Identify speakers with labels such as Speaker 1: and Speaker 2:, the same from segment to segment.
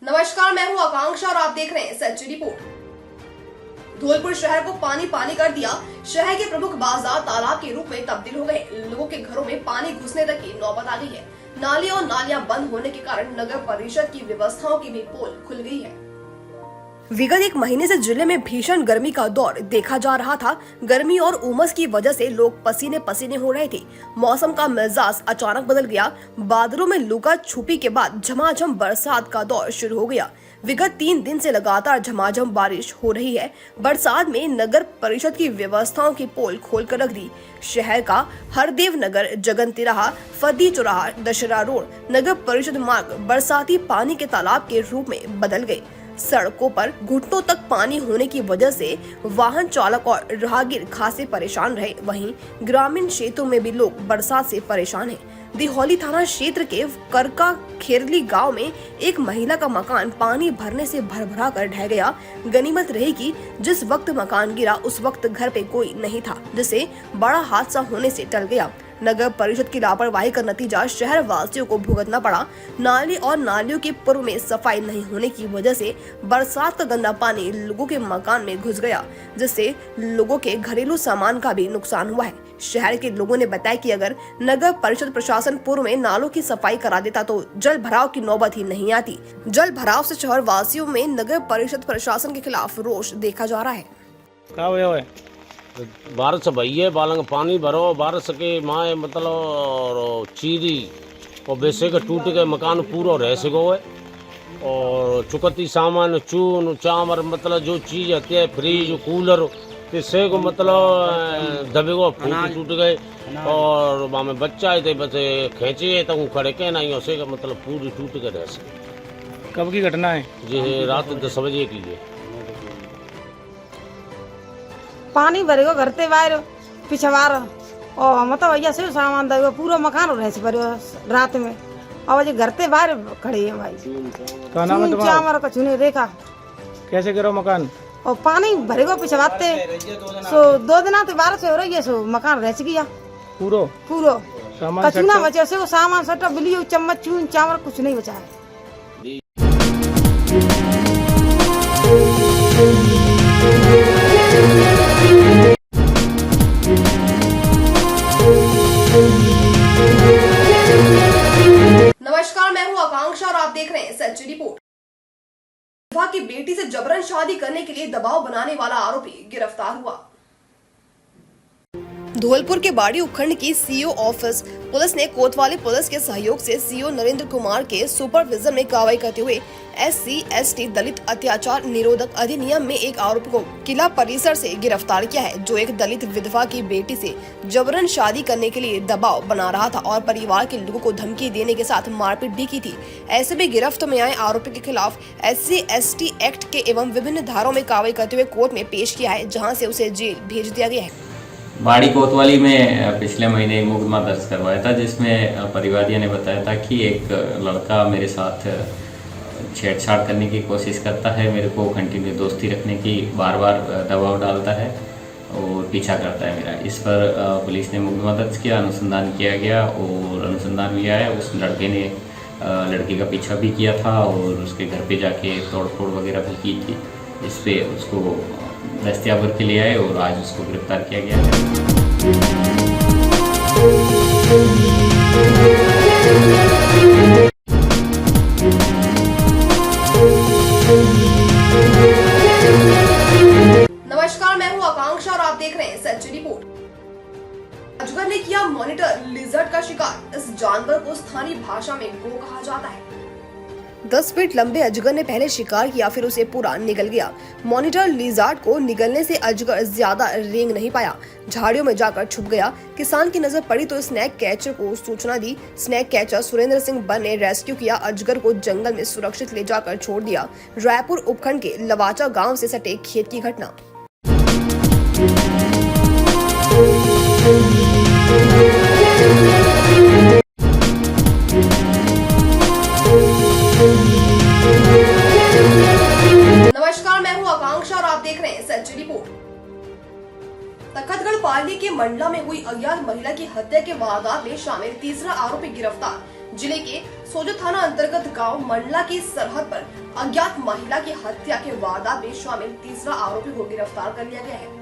Speaker 1: नमस्कार, मैं हूं आकांक्षा और आप देख रहे हैं सच्ची रिपोर्ट। धौलपुर शहर को पानी पानी कर दिया। शहर के प्रमुख बाजार तालाब के रूप में तब्दील हो गए। लोगों के घरों में पानी घुसने तक की नौबत आ गई है। नाली और नालियां बंद होने के कारण नगर परिषद की व्यवस्थाओं की भी पोल खुल गई है। विगत एक महीने से जिले में भीषण गर्मी का दौर देखा जा रहा था। गर्मी और उमस की वजह से लोग पसीने पसीने हो रहे थे। मौसम का मिजाज अचानक बदल गया। बादलों में लुका छुपी के बाद झमाझम बरसात का दौर शुरू हो गया। विगत 3 दिन से लगातार झमाझम बारिश हो रही है। बरसात में नगर परिषद की व्यवस्थाओं की पोल खोल कर रख दी। शहर का हरदेव नगर, जगन तिराहा, फदी चौराहा, दशहरा रोड नगर परिषद मार्ग बरसाती पानी के तालाब के रूप में बदल गए। सड़कों पर घुटनों तक पानी होने की वजह से वाहन चालक और राहगीर खासे परेशान रहे। वहीं ग्रामीण क्षेत्रों में भी लोग बरसात से परेशान हैं। दिहौली थाना क्षेत्र के करका खेरली गांव में एक महिला का मकान पानी भरने से भरभरा कर ढह गया। गनीमत रही कि जिस वक्त मकान गिरा उस वक्त घर पे कोई नहीं था, जिससे बड़ा हादसा होने से टल गया। नगर परिषद की लापरवाही का नतीजा शहर वासियों को भुगतना पड़ा। नाली और नालियों के पूर्व में सफाई नहीं होने की वजह से बरसात का गंदा पानी लोगों के मकान में घुस गया, जिससे लोगों के घरेलू सामान का भी नुकसान हुआ है। शहर के लोगों ने बताया कि अगर नगर परिषद प्रशासन पूर्व में नालों की सफाई करा देता तो जल भराव की नौबत ही नहीं आती। जल भराव से शहर वासियों में नगर परिषद प्रशासन के खिलाफ रोष देखा जा रहा है।
Speaker 2: क्या हुआ?
Speaker 3: बारिश भई है, बालंग पानी भरो, बारिश के माए मतलब और चीरी और बेसे के टूट के मकान पूरा रह सको है। और चुकती सामान चून चामर मतलब जो चीज़ आती है, फ्रिज कूलर इससे को मतलब दबे को फूट टूट गए। और वहाँ में बच्चा आए थे, बस खींचे तो खड़े के नहीं उसे का मतलब पूरी टूट के रह सके।
Speaker 2: कब की घटना है?
Speaker 3: जी रात 10 बजे की है।
Speaker 4: पानी भरेगो घर ते बाहर पिछवार और मतलब भैया से सामान देगा पूरा मकान रह से भरे रात में। और जो घर ते बाहर खड़े हैं भाई।
Speaker 2: क्या नाम है तुम्हारा?
Speaker 4: चामर का चुने रेखा।
Speaker 2: कैसे करो मकान?
Speaker 4: और पानी भरेगो पिछवाते सो 2 दिन ते बारिश हो रही है सो मकान रह गया
Speaker 2: पूरो सामान
Speaker 4: कचुना बचे से वो सामान सटा बिलियो चम्मच चून चावल कुछ नहीं बचा है।
Speaker 1: नमस्कार, मैं हूं आकांक्षा और आप देख रहे हैं सच्ची रिपोर्ट। विधवा की बेटी से जबरन शादी करने के लिए दबाव बनाने वाला आरोपी गिरफ्तार हुआ। धौलपुर के बाड़ी उपखंड की सीओ ऑफिस पुलिस ने कोतवाली पुलिस के सहयोग से सीओ नरेंद्र कुमार के सुपरविजन में कार्रवाई करते हुए SC/ST दलित अत्याचार निरोधक अधिनियम में एक आरोपी को किला परिसर से गिरफ्तार किया है, जो एक दलित विधवा की बेटी से जबरन शादी करने के लिए दबाव बना रहा था और परिवार के लोगों को धमकी देने के साथ मारपीट भी की थी। ऐसे में गिरफ्त में आए आरोपी के खिलाफ SC/ST एक्ट के एवं विभिन्न धाराओं में कार्रवाई करते हुए कोर्ट में पेश किया है, जहाँ से उसे जेल भेज दिया गया है।
Speaker 5: बाड़ी कोतवाली में पिछले महीने मुकदमा दर्ज करवाया था, जिसमें परिवादियों ने बताया था कि एक लड़का मेरे साथ छेड़छाड़ करने की कोशिश करता है, मेरे को कंटिन्यू दोस्ती रखने की बार बार दबाव डालता है और पीछा करता है मेरा। इस पर पुलिस ने मुकदमा दर्ज किया, अनुसंधान किया गया और अनुसंधान में आया उस लड़के ने लड़की का पीछा भी किया था और उसके घर पे जाके तोड़फोड़ वगैरह भी की थी। इस पे उसको दस्तियाब करके ले आए और आज उसको गिरफ्तार किया गया है।
Speaker 1: नमस्कार, मैं हूं आकांक्षा और आप देख रहे हैं सच्ची रिपोर्ट। अजगर ने किया मॉनिटर लिजर्ड का शिकार। इस जानवर को स्थानीय भाषा में गो कहा जाता है। 10 फीट लंबे अजगर ने पहले शिकार किया, फिर उसे पूरा निगल गया। मॉनिटर लिजार्ड को निगलने से अजगर ज्यादा रेंग नहीं पाया, झाड़ियों में जाकर छुप गया। किसान की नजर पड़ी तो स्नैक कैचर को सूचना दी। स्नैक कैचर सुरेंद्र सिंह बन ने रेस्क्यू किया, अजगर को जंगल में सुरक्षित ले जाकर छोड़ दिया। रायपुर उपखंड के लवाचा गाँव से सटे खेत की घटना। नमस्कार, मैं हूं आकांक्षा और आप देख रहे हैं सच्ची रिपोर्ट। तखतगढ़ पाली के मंडला में हुई अज्ञात महिला की हत्या के वारदात में शामिल तीसरा आरोपी गिरफ्तार। जिले के सोजत थाना अंतर्गत गांव मंडला की सरहद पर अज्ञात महिला की हत्या के वारदात में शामिल तीसरा आरोपी को गिरफ्तार कर लिया गया है।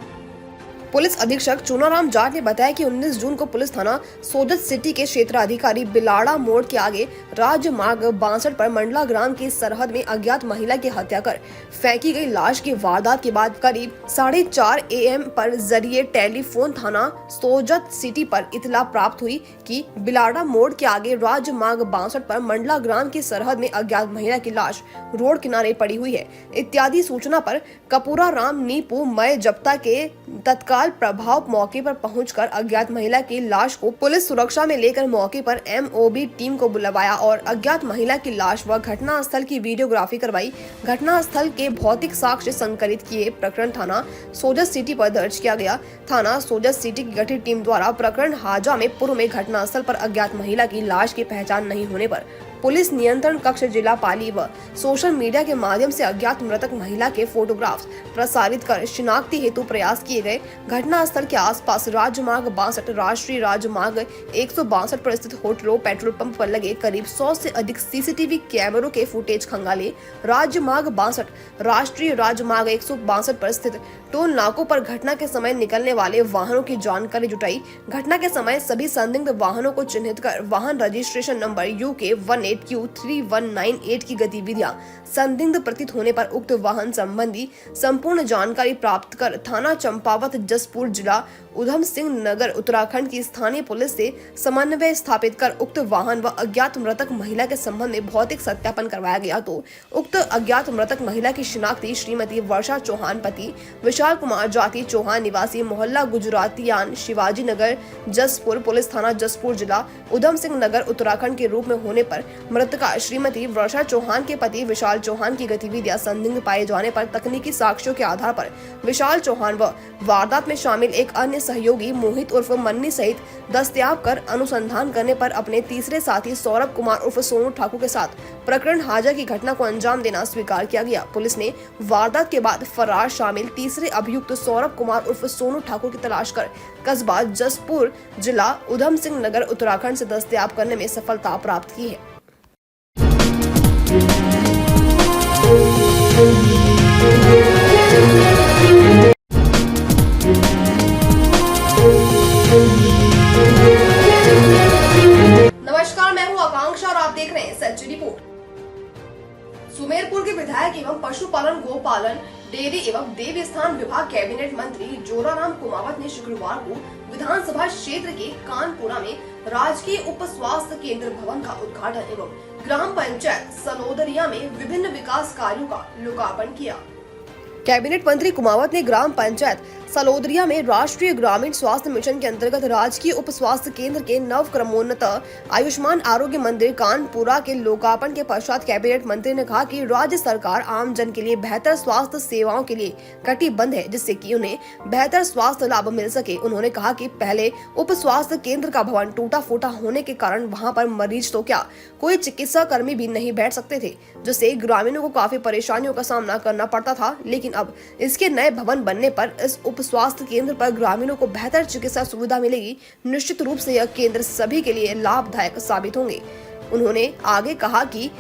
Speaker 1: पुलिस अधीक्षक चूनाराम जाट ने बताया कि 19 जून को पुलिस थाना सोजत सिटी के क्षेत्र अधिकारी बिलाड़ा मोड़ के आगे राजमार्ग 62 पर मंडला ग्राम की सरहद में अज्ञात महिला की हत्या कर फेंकी गई लाश की वारदात के बाद करीब 4:30 AM पर जरिए टेलीफोन थाना सोजत सिटी पर इतला प्राप्त हुई कि बिलाड़ा मोड़ के आगे राजमार्ग 62 पर मंडला ग्राम की सरहद में अज्ञात महिला की लाश रोड किनारे पड़ी हुई है। इत्यादि सूचना पर कपूरा राम नीपू मय जप्ता के तत्काल प्रभाव मौके पर पहुंचकर अज्ञात महिला की लाश को पुलिस सुरक्षा में लेकर मौके पर MOB टीम को बुलवाया और अज्ञात महिला की लाश व घटना स्थल की वीडियोग्राफी करवाई। घटना स्थल के भौतिक साक्ष्य संकलित किए प्रकरण थाना सोजत सिटी पर दर्ज किया गया। थाना सोजत सिटी की गठित टीम द्वारा प्रकरण हाजा में पूर्व में घटना स्थल पर अज्ञात महिला की लाश की पहचान नहीं होने पर पुलिस नियंत्रण कक्ष जिला पाली व सोशल मीडिया के माध्यम से अज्ञात मृतक महिला के फोटोग्राफ्स प्रसारित कर शिनाख्ती हेतु प्रयास किए गए। घटना स्थल के आसपास राजमार्ग 62 राष्ट्रीय राजमार्ग 162 पर स्थित होटलों पेट्रोल पंप पर लगे करीब 100 से अधिक CCTV कैमरों के फुटेज खंगाले। राजमार्ग 62 राष्ट्रीय राजमार्ग 162 पर स्थित टोल नाकों पर घटना के समय निकलने वाले वाहनों की जानकारी जुटाई। घटना के समय सभी संदिग्ध वाहनों को चिन्हित कर वाहन रजिस्ट्रेशन नंबर UK 18Q3198 की गतिविधियां संदिग्ध प्रतीत होने पर उक्त वाहन संबंधी संपूर्ण जानकारी प्राप्त कर थाना चंपावत जसपुर जिला उधम सिंह नगर उत्तराखंड की स्थानीय पुलिस से समन्वय स्थापित कर उक्त वाहन व अज्ञात मृतक महिला के संबंध में भौतिक सत्यापन करवाया गया। तो उक्त अज्ञात मृतक महिला की शिनाख्ती श्रीमती वर्षा चौहान पति विशाल कुमार जाति चौहान निवासी मोहल्ला गुजरातियान शिवाजी नगर जसपुर पुलिस थाना जसपुर जिला उधम सिंह नगर उत्तराखंड के रूप में होने पर मृतका श्रीमती वर्षा चौहान के पति विशाल चौहान की गतिविधियां संदिग्ध पाए जाने पर तकनीकी साक्ष्यों के आधार पर विशाल चौहान व वारदात में शामिल एक अन्य सहयोगी मोहित उर्फ मन्नी सहित दस्तयाब कर अनुसंधान करने पर अपने तीसरे साथी सौरभ कुमार उर्फ सोनू ठाकुर के साथ प्रकरण हाजा की घटना को अंजाम देना स्वीकार किया गया। पुलिस ने वारदात के बाद फरार शामिल तीसरे अभियुक्त सौरभ कुमार उर्फ सोनू ठाकुर की तलाश कर कस्बा जसपुर जिला उधम सिंह नगर उत्तराखंड से दस्तयाब करने में सफलता प्राप्त की है। नमस्कार, मैं हूं आकांक्षा और आप देख रहे हैं सच्ची रिपोर्ट। सुमेरपुर के विधायक एवं पशुपालन गोपालन डेयरी एवं देवस्थान विभाग कैबिनेट मंत्री जोराराम कुमावत ने शुक्रवार को विधानसभा क्षेत्र के कानपुरा में राजकीय उप स्वास्थ्य केंद्र भवन का उद्घाटन एवं ग्राम पंचायत सलोदरिया में विभिन्न विकास कार्यों का लोकार्पण किया। कैबिनेट मंत्री कुमावत ने ग्राम पंचायत सलोदरिया में राष्ट्रीय ग्रामीण स्वास्थ्य मिशन के अंतर्गत राजकीय उप स्वास्थ्य केंद्र के नव क्रमोन्नत आयुष्मान आरोग्य मंदिर कानपुरा के लोकार्पण के पश्चात कैबिनेट मंत्री ने कहा कि राज्य सरकार आम जन के लिए बेहतर स्वास्थ्य सेवाओं के लिए कटिबद्ध है, जिससे कि उन्हें बेहतर स्वास्थ्य लाभ मिल सके। उन्होंने कहा कि पहले उप स्वास्थ्य केंद्र का भवन टूटा फूटा होने के कारण वहां पर मरीज तो क्या कोई चिकित्सा कर्मी भी नहीं बैठ सकते थे, जिससे ग्रामीणों को काफी परेशानियों का सामना करना पड़ता था। लेकिन अब इसके नए भवन बनने पर इस उप स्वास्थ्य केंद्र पर ग्रामीणों को बेहतर चिकित्सा सुविधा मिलेगी। निश्चित रूप से यह केंद्र सभी के लिए लाभदायक साबित होंगे। उन्होंने आगे कहा कि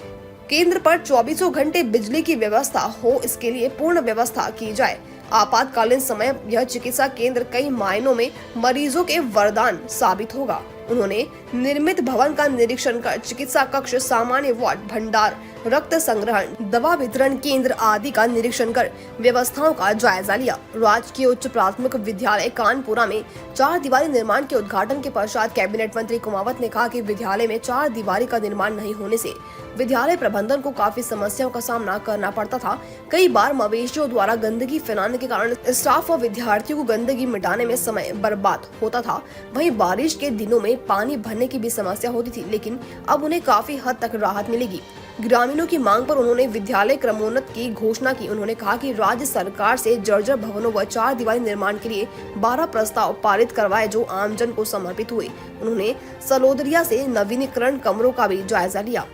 Speaker 1: केंद्र पर 24 घंटे बिजली की व्यवस्था हो, इसके लिए पूर्ण व्यवस्था की जाए। आपातकालीन समय यह चिकित्सा केंद्र कई मायनों में मरीजों के वरदान साबित होगा। उन्होंने निर्मित भवन का निरीक्षण कर चिकित्सा कक्ष, सामान्य वार्ड, भंडार, रक्त संग्रहण, दवा वितरण केंद्र आदि का निरीक्षण कर व्यवस्थाओं का जायजा लिया। राजकीय उच्च प्राथमिक विद्यालय कानपुरा में 4 दीवारी निर्माण के उद्घाटन के पश्चात कैबिनेट मंत्री कुमावत ने कहा कि विद्यालय में 4 दीवारी का निर्माण नहीं होने से विद्यालय प्रबंधन को काफी समस्याओं का सामना करना पड़ता था। कई बार मवेशियों द्वारा गंदगी फैलाने के कारण स्टाफ और विद्यार्थियों को गंदगी मिटाने में समय बर्बाद होता था। वहीं बारिश के दिनों में पानी भरने की भी समस्या होती थी, लेकिन अब उन्हें काफी हद तक राहत मिलेगी। ग्रामीणों की मांग पर उन्होंने विद्यालय क्रमोन्नत की घोषणा की। उन्होंने कहा कि राज्य सरकार से जर्जर भवनों व 4 दीवारी निर्माण के लिए 12 प्रस्ताव पारित करवाए जो आमजन को समर्पित हुए। उन्होंने सलोदरिया से नवीनीकरण कमरों का भी जायजा लिया।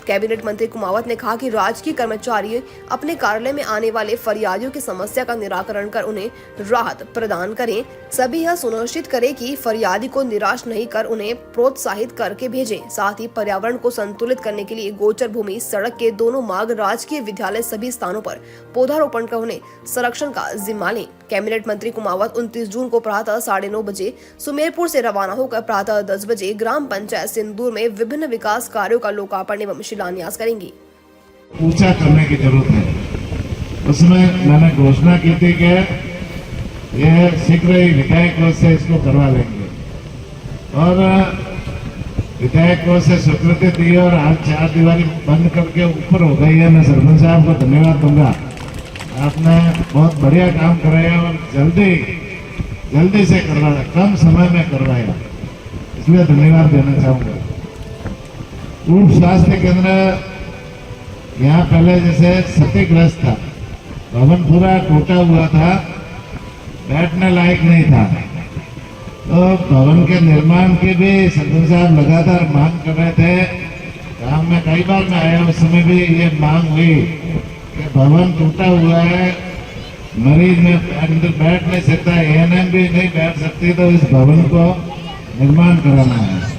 Speaker 1: कैबिनेट मंत्री कुमावत ने कहा कि राजकीय कर्मचारी अपने कार्यालय में आने वाले फरियादियों की समस्या का निराकरण कर उन्हें राहत प्रदान करें। सभी यह सुनिश्चित करें कि फरियादी को निराश नहीं कर उन्हें प्रोत्साहित करके भेजें। साथ ही पर्यावरण को संतुलित करने के लिए गोचर भूमि, सड़क के दोनों मार्ग, राजकीय विद्यालय सभी स्थानों पर पौधारोपण कर उन्हें संरक्षण का जिम्मा लें। कैबिनेट मंत्री कुमावत 29 जून को प्रातः 9:30 बजे सुमेरपुर से रवाना होकर प्रातः 10 बजे ग्राम पंचायत सिंदूर में विभिन्न विकास कार्यों का लोकार्पण एवं शिलान्यास करेंगी।
Speaker 6: ऊंचा करने की जरूरत है। उसमें मैंने घोषणा की थी कि यह शीघ्र ही विधायक कोष से इसको करवा लेंगे और विधायक कोष से स्वीकृति दी और आज 4 दीवारी बंद करके ऊपर हो गई है। मैं सरपंच साहब को धन्यवाद दूंगा, आपने बहुत बढ़िया काम कराया और जल्दी से करवाया, कम समय में करवाया, इसलिए धन्यवाद देना चाहूँगा। उप स्वास्थ्य केंद्र यहाँ पहले जैसे क्षतिग्रस्त था, भवन पूरा टूटा हुआ था, बैठने लायक नहीं था, तो भवन के निर्माण की भी सरपंच साहब लगातार मांग कर रहे थे। काम में कई बार मैं आया, उस समय भी ये मांग हुई कि भवन टूटा हुआ है, मरीज में अंदर बैठ नहीं सकता, एएनएम भी नहीं बैठ सकती, तो इस भवन को निर्माण कराना है।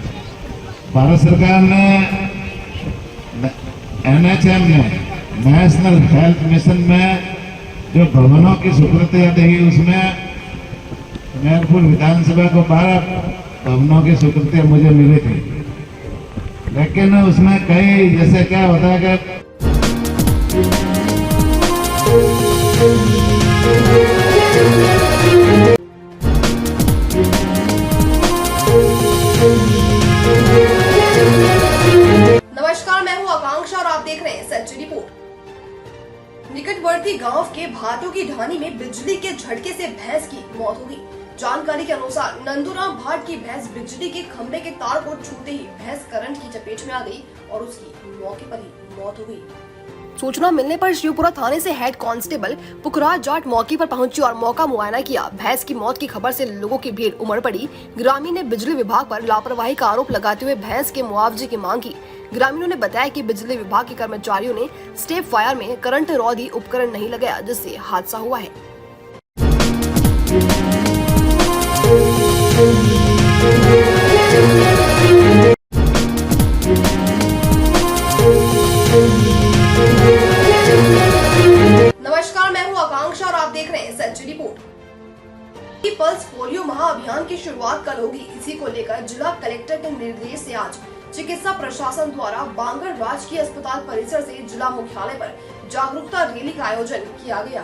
Speaker 6: भारत सरकार ने NHM में, नेशनल हेल्थ मिशन में जो भवनों की स्वीकृतियां दी, उसमें सुमेरपुर विधानसभा को 12 भवनों की स्वीकृतियां मुझे मिली थी, लेकिन उसमें कई जैसे क्या होता है कि
Speaker 1: नमस्कार, मैं हूं आकांक्षा और आप देख रहे हैं सच्ची रिपोर्ट। निकटवर्ती गांव के भाटों की ढानी में बिजली के झटके से भैंस की मौत हो गई। जानकारी के अनुसार नंदूराम भाट की भैंस बिजली के खंभे के तार को छूते ही भैंस करंट की चपेट में आ गई और उसकी मौके पर ही मौत हो गई। सूचना मिलने पर शिवपुरा थाने से हेड कांस्टेबल पुखराज जाट मौके पर पहुंची और मौका मुआयना किया। भैंस की मौत की खबर से लोगों की भीड़ उमड़ पड़ी। ग्रामीण ने बिजली विभाग पर लापरवाही का आरोप लगाते हुए भैंस के मुआवजे की मांग की। ग्रामीणों ने बताया कि बिजली विभाग के कर्मचारियों ने स्टेप फायर में करंट रोधी उपकरण नहीं लगाया, जिससे हादसा हुआ है। नमस्कार, मैं हूं आकांक्षा और आप देख रहे हैं सच्ची रिपोर्ट। पल्स पोलियो महाअभियान की शुरुआत कल होगी। इसी को लेकर जिला कलेक्टर के निर्देश से आज चिकित्सा प्रशासन द्वारा बांगड़ राजकीय अस्पताल परिसर से जिला मुख्यालय पर जागरूकता रैली का आयोजन किया गया।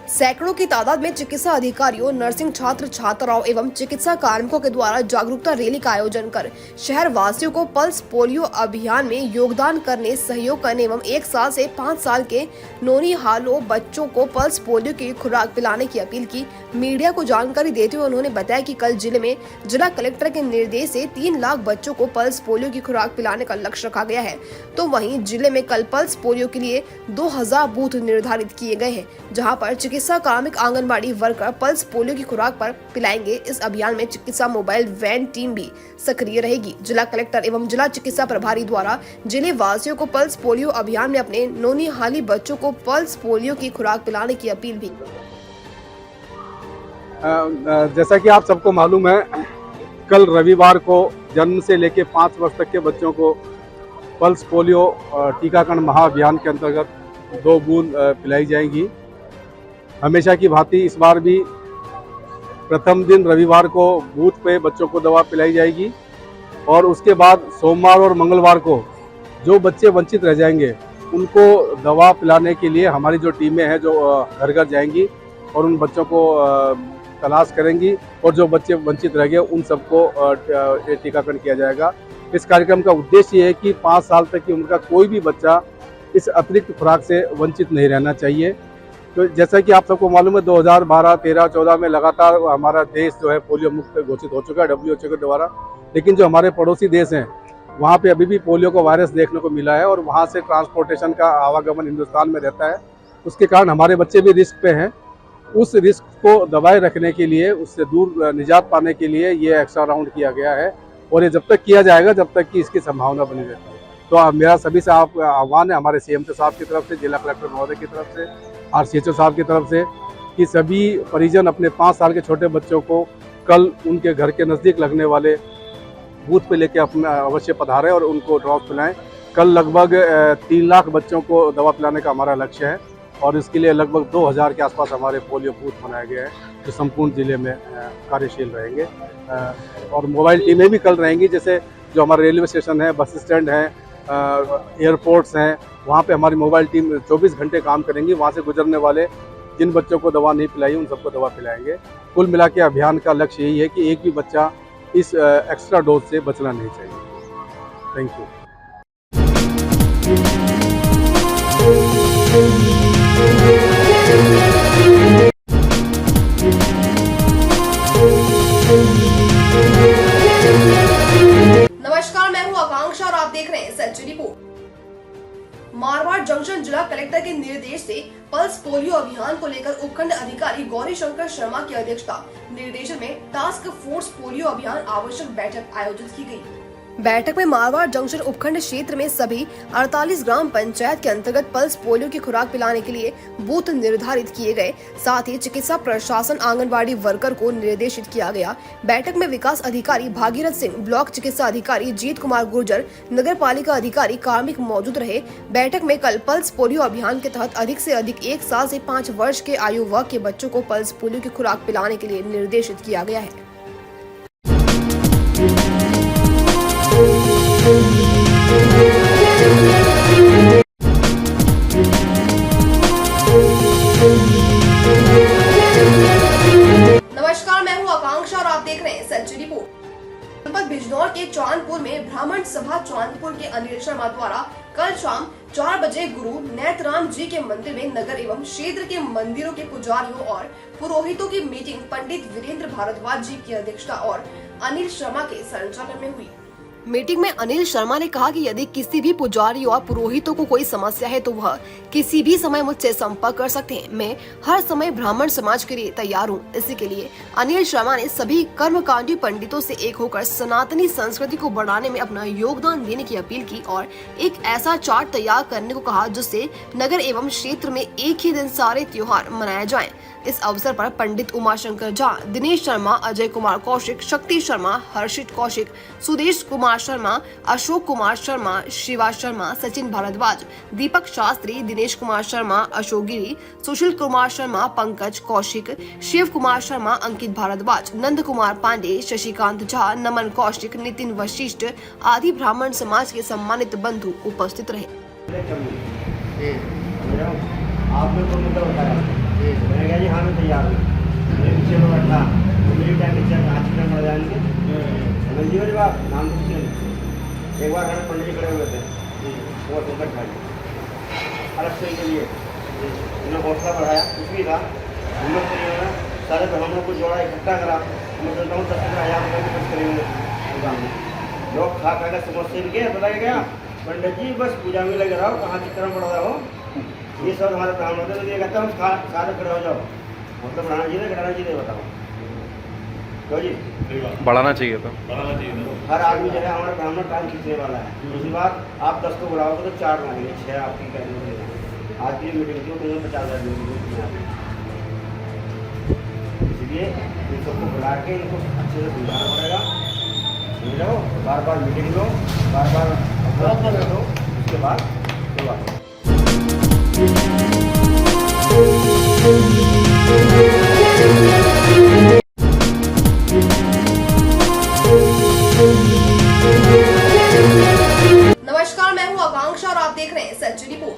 Speaker 1: सैकड़ों की तादाद में चिकित्सा अधिकारियों, नर्सिंग छात्र छात्राओं एवं चिकित्सा कार्मिकों के द्वारा जागरूकता रैली का आयोजन कर शहर वासियों को पल्स पोलियो अभियान में योगदान करने, सहयोग करने एवं 1 साल से 5 साल के नौनिहालों बच्चों को पल्स पोलियो की खुराक पिलाने की अपील की। मीडिया को जानकारी देते हुए उन्होंने बताया कि कल जिले में जिला कलेक्टर के निर्देश से 3 लाख बच्चों को पल्स पोलियो की खुराक पिलाने का लक्ष्य रखा गया है। तो वहीं जिले में कल पल्स पोलियो के लिए 2000 बूथ निर्धारित किए गए हैं, जहां पर चिकित्सा कार्मिक, आंगनबाड़ी वर्कर पल्स पोलियो की खुराक पर पिलाएंगे। इस अभियान में चिकित्सा मोबाइल वैन टीम भी सक्रिय रहेगी। जिला कलेक्टर एवं जिला चिकित्सा प्रभारी द्वारा जिले वासियों को पल्स पोलियो अभियान में अपने नौनिहाली बच्चों को पल्स पोलियो की खुराक पिलाने की अपील भी।
Speaker 7: जैसा कि आप सबको मालूम है, कल रविवार को जन्म से लेकर 5 वर्ष तक के बच्चों को पल्स पोलियो टीकाकरण महाअभियान के अंतर्गत 2 बूंद पिलाई जाएंगी। हमेशा की भांति इस बार भी प्रथम दिन रविवार को बूथ पे बच्चों को दवा पिलाई जाएगी और उसके बाद सोमवार और मंगलवार को जो बच्चे वंचित रह जाएंगे उनको दवा पिलाने के लिए हमारी जो टीमें हैं जो घर घर जाएंगी और उन बच्चों को तलाश करेंगी और जो बच्चे वंचित रह गए उन सबको टीकाकरण किया जाएगा। इस कार्यक्रम का उद्देश्य ये है कि 5 साल तक की उम्र का कोई भी बच्चा इस अतिरिक्त खुराक से वंचित नहीं रहना चाहिए। तो जैसा कि आप सबको मालूम है, 2012, 13, 14 में लगातार हमारा देश जो है पोलियो मुक्त घोषित हो चुका है WHO के द्वारा, लेकिन जो हमारे पड़ोसी देश हैं वहाँ पे अभी भी पोलियो का वायरस देखने को मिला है और वहाँ से ट्रांसपोर्टेशन का आवागमन हिंदुस्तान में रहता है। उसके कारण हमारे बच्चे भी रिस्क पे हैं। उस रिस्क को दबाए रखने के लिए, उससे दूर निजात पाने के लिए ये एक्स्ट्रा राउंड किया गया है और ये जब तक किया जाएगा जब तक कि इसकी संभावना बनी रहती है। तो मेरा सभी से आप आह्वान है, हमारे CM साहब की तरफ से, जिला कलेक्टर महोदय की तरफ से, RCHO साहब की तरफ से, कि सभी परिजन अपने 5 साल के छोटे बच्चों को कल उनके घर के नज़दीक लगने वाले बूथ पे लेके अपना अवश्य पधारें और उनको ड्रॉप पिलाएं। कल लगभग 3 लाख बच्चों को दवा पिलाने का हमारा लक्ष्य है और इसके लिए लगभग 2000 के आसपास हमारे पोलियो बूथ बनाए गए हैं जो संपूर्ण जिले में कार्यशील रहेंगे। और मोबाइल टीमें भी कल रहेंगी, जैसे जो हमारा रेलवे स्टेशन है, बस स्टैंड है, एयरपोर्ट्स हैं, वहाँ पे हमारी मोबाइल टीम 24 घंटे काम करेंगी। वहाँ से गुजरने वाले जिन बच्चों को दवा नहीं पिलाई उन सबको दवा पिलाएंगे। कुल मिला के अभियान का लक्ष्य यही है कि एक भी बच्चा इस एक्स्ट्रा डोज से बचना नहीं चाहिए। Thank you.
Speaker 1: नमस्कार, मैं हूं आकांक्षा और आप देख रहे हैं सच रिपोर्ट। मारवाड़ जंक्शन जिला कलेक्टर के निर्देश से पल्स पोलियो अभियान को लेकर उपखंड अधिकारी गौरी शंकर शर्मा की अध्यक्षता निर्देशन में टास्क फोर्स पोलियो अभियान आवश्यक बैठक आयोजित की गई। बैठक में मारवाड़ जंक्शन उपखंड क्षेत्र में सभी 48 ग्राम पंचायत के अंतर्गत पल्स पोलियो की खुराक पिलाने के लिए बूथ निर्धारित किए गए। साथ ही चिकित्सा प्रशासन आंगनबाड़ी वर्कर को निर्देशित किया गया। बैठक में विकास अधिकारी भागीरथ सिंह, ब्लॉक चिकित्सा अधिकारी जीत कुमार गुर्जर, नगर पालिका अधिकारी कार्मिक मौजूद रहे। बैठक में कल पल्स पोलियो अभियान के तहत अधिक से अधिक 1 साल से 5 वर्ष के आयु वर्ग के बच्चों को पल्स पोलियो की खुराक पिलाने के लिए निर्देशित किया गया है। नमस्कार, मैं हूं आकांक्षा और आप देख रहे हैं सच रिपोर्ट। जनपद बिजनौर के चांदपुर में ब्राह्मण सभा चांदपुर के अनिल शर्मा द्वारा कल शाम 4 बजे गुरु नेतराम जी के मंदिर में नगर एवं क्षेत्र के मंदिरों के पुजारियों और पुरोहितों की मीटिंग पंडित वीरेंद्र भारद्वाज जी की अध्यक्षता और अनिल शर्मा के संचालन में हुई। मीटिंग में अनिल शर्मा ने कहा कि यदि किसी भी पुजारी और पुरोहितों को कोई समस्या है तो वह किसी भी समय मुझसे संपर्क कर सकते हैं। मैं हर समय ब्राह्मण समाज के लिए तैयार हूँ। इसी के लिए अनिल शर्मा ने सभी कर्मकांडी पंडितों से एक होकर सनातनी संस्कृति को बढ़ाने में अपना योगदान देने की अपील की और एक ऐसा चार्ट तैयार करने को कहा जिससे नगर एवं क्षेत्र में एक ही दिन सारे त्योहार मनाए जाएं। इस अवसर पर पंडित उमाशंकर झा, दिनेश शर्मा, अजय कुमार कौशिक, शक्ति शर्मा, हर्षित कौशिक, सुदेश कुमार शर्मा, अशोक कुमार शर्मा, शिवा शर्मा, सचिन भारद्वाज, दीपक शास्त्री, दिनेश कुमार शर्मा, अशोक गिरी, सुशील कुमार शर्मा, पंकज कौशिक, शिव कुमार शर्मा, अंकित भारद्वाज, नंद कुमार पांडे, शशिकांत झा, नमन कौशिक, नितिन वशिष्ठ आदि ब्राह्मण समाज के सम्मानित बंधु उपस्थित रहे।
Speaker 8: आपने तो मुद्दा बताया, मैंने कहा जी हाँ मैं तैयार हूँ। मेरे पीछे में बैठा, मेरी टाइम पीछे आज की टाइम बढ़ जाएंगे समझ जी मेरी बात। नाम कुछ नहीं, एक बार हमारे पंडित जी खड़े हुए थे वो संकट भाई अलग से के लिए उन्होंने हौसला बढ़ाया। कुछ भी था हिम्मत करिए, सारे ब्राह्मणों को जोड़ा, इकट्ठा करा। मैं चलता हूँ 10,000 रुपये की खर्च करेंगे। लोग खा खा कर समझते भी गए, बताया गया पंडित जी बस पूजा में लगे रहो, कहाँ चक्कर में पड़ रहा हो। ये सब हमारे ब्राह्मण होते तो ये कहता हूँ सारे खड़े हो जाओ, मतलब बढ़ाना चाहिए, घटाना चाहिए, बताओ तो जी
Speaker 9: बढ़ाना चाहिए तो
Speaker 8: हर आदमी जो है हमारा ब्राह्मण टाइम खींचने वाला है। दूसरी बात, आप 10 को बुलाओगे तो 4 मांगेंगे, 6 आपकी कहने आज की मीटिंग थी तो 50,000 इसलिए इन सबको बुला के इनको अच्छे से समझाना पड़ेगा। समझ लो, बार बार मीटिंग लो, बार बार अभ्यास लो, उसके बाद शुरुआत।
Speaker 1: नमस्कार, मैं हूं आकांक्षा और आप देख रहे हैं सच रिपोर्ट।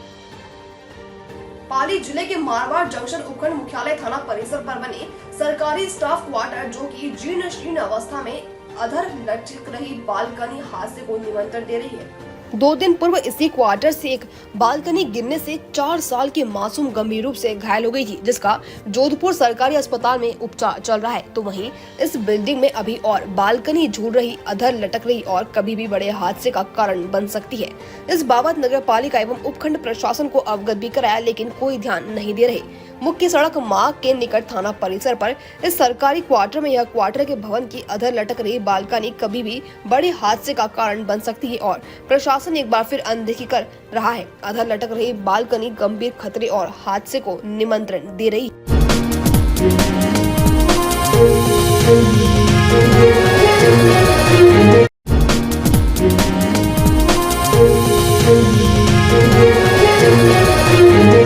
Speaker 1: पाली जिले के मारवाड़ जंक्शन उपखंड मुख्यालय थाना परिसर पर बने सरकारी स्टाफ क्वार्टर जो कि जीर्ण शीर्ण अवस्था में अधर लटक रही बालकनी हादसे को निमंत्रण दे रही है। 2 दिन पूर्व इसी क्वार्टर से एक बालकनी गिरने से 4 साल की मासूम गंभीर रूप से घायल हो गई थी, जिसका जोधपुर सरकारी अस्पताल में उपचार चल रहा है। तो वहीं इस बिल्डिंग में अभी और बालकनी झूल रही, अधर लटक रही और कभी भी बड़े हादसे का कारण बन सकती है। इस बाबत नगर पालिका एवं उपखंड प्रशासन को अवगत भी कराया, लेकिन कोई ध्यान नहीं दे रहे। मुख्य सड़क मार्ग के निकट थाना परिसर पर इस सरकारी क्वार्टर में यह क्वार्टर के भवन की अधर लटक रही बालकनी कभी भी बड़े हादसे का कारण बन सकती है और प्रशासन एक बार फिर अनदेखी कर रहा है। अधर लटक रही बालकनी गंभीर खतरे और हादसे को निमंत्रण दे रही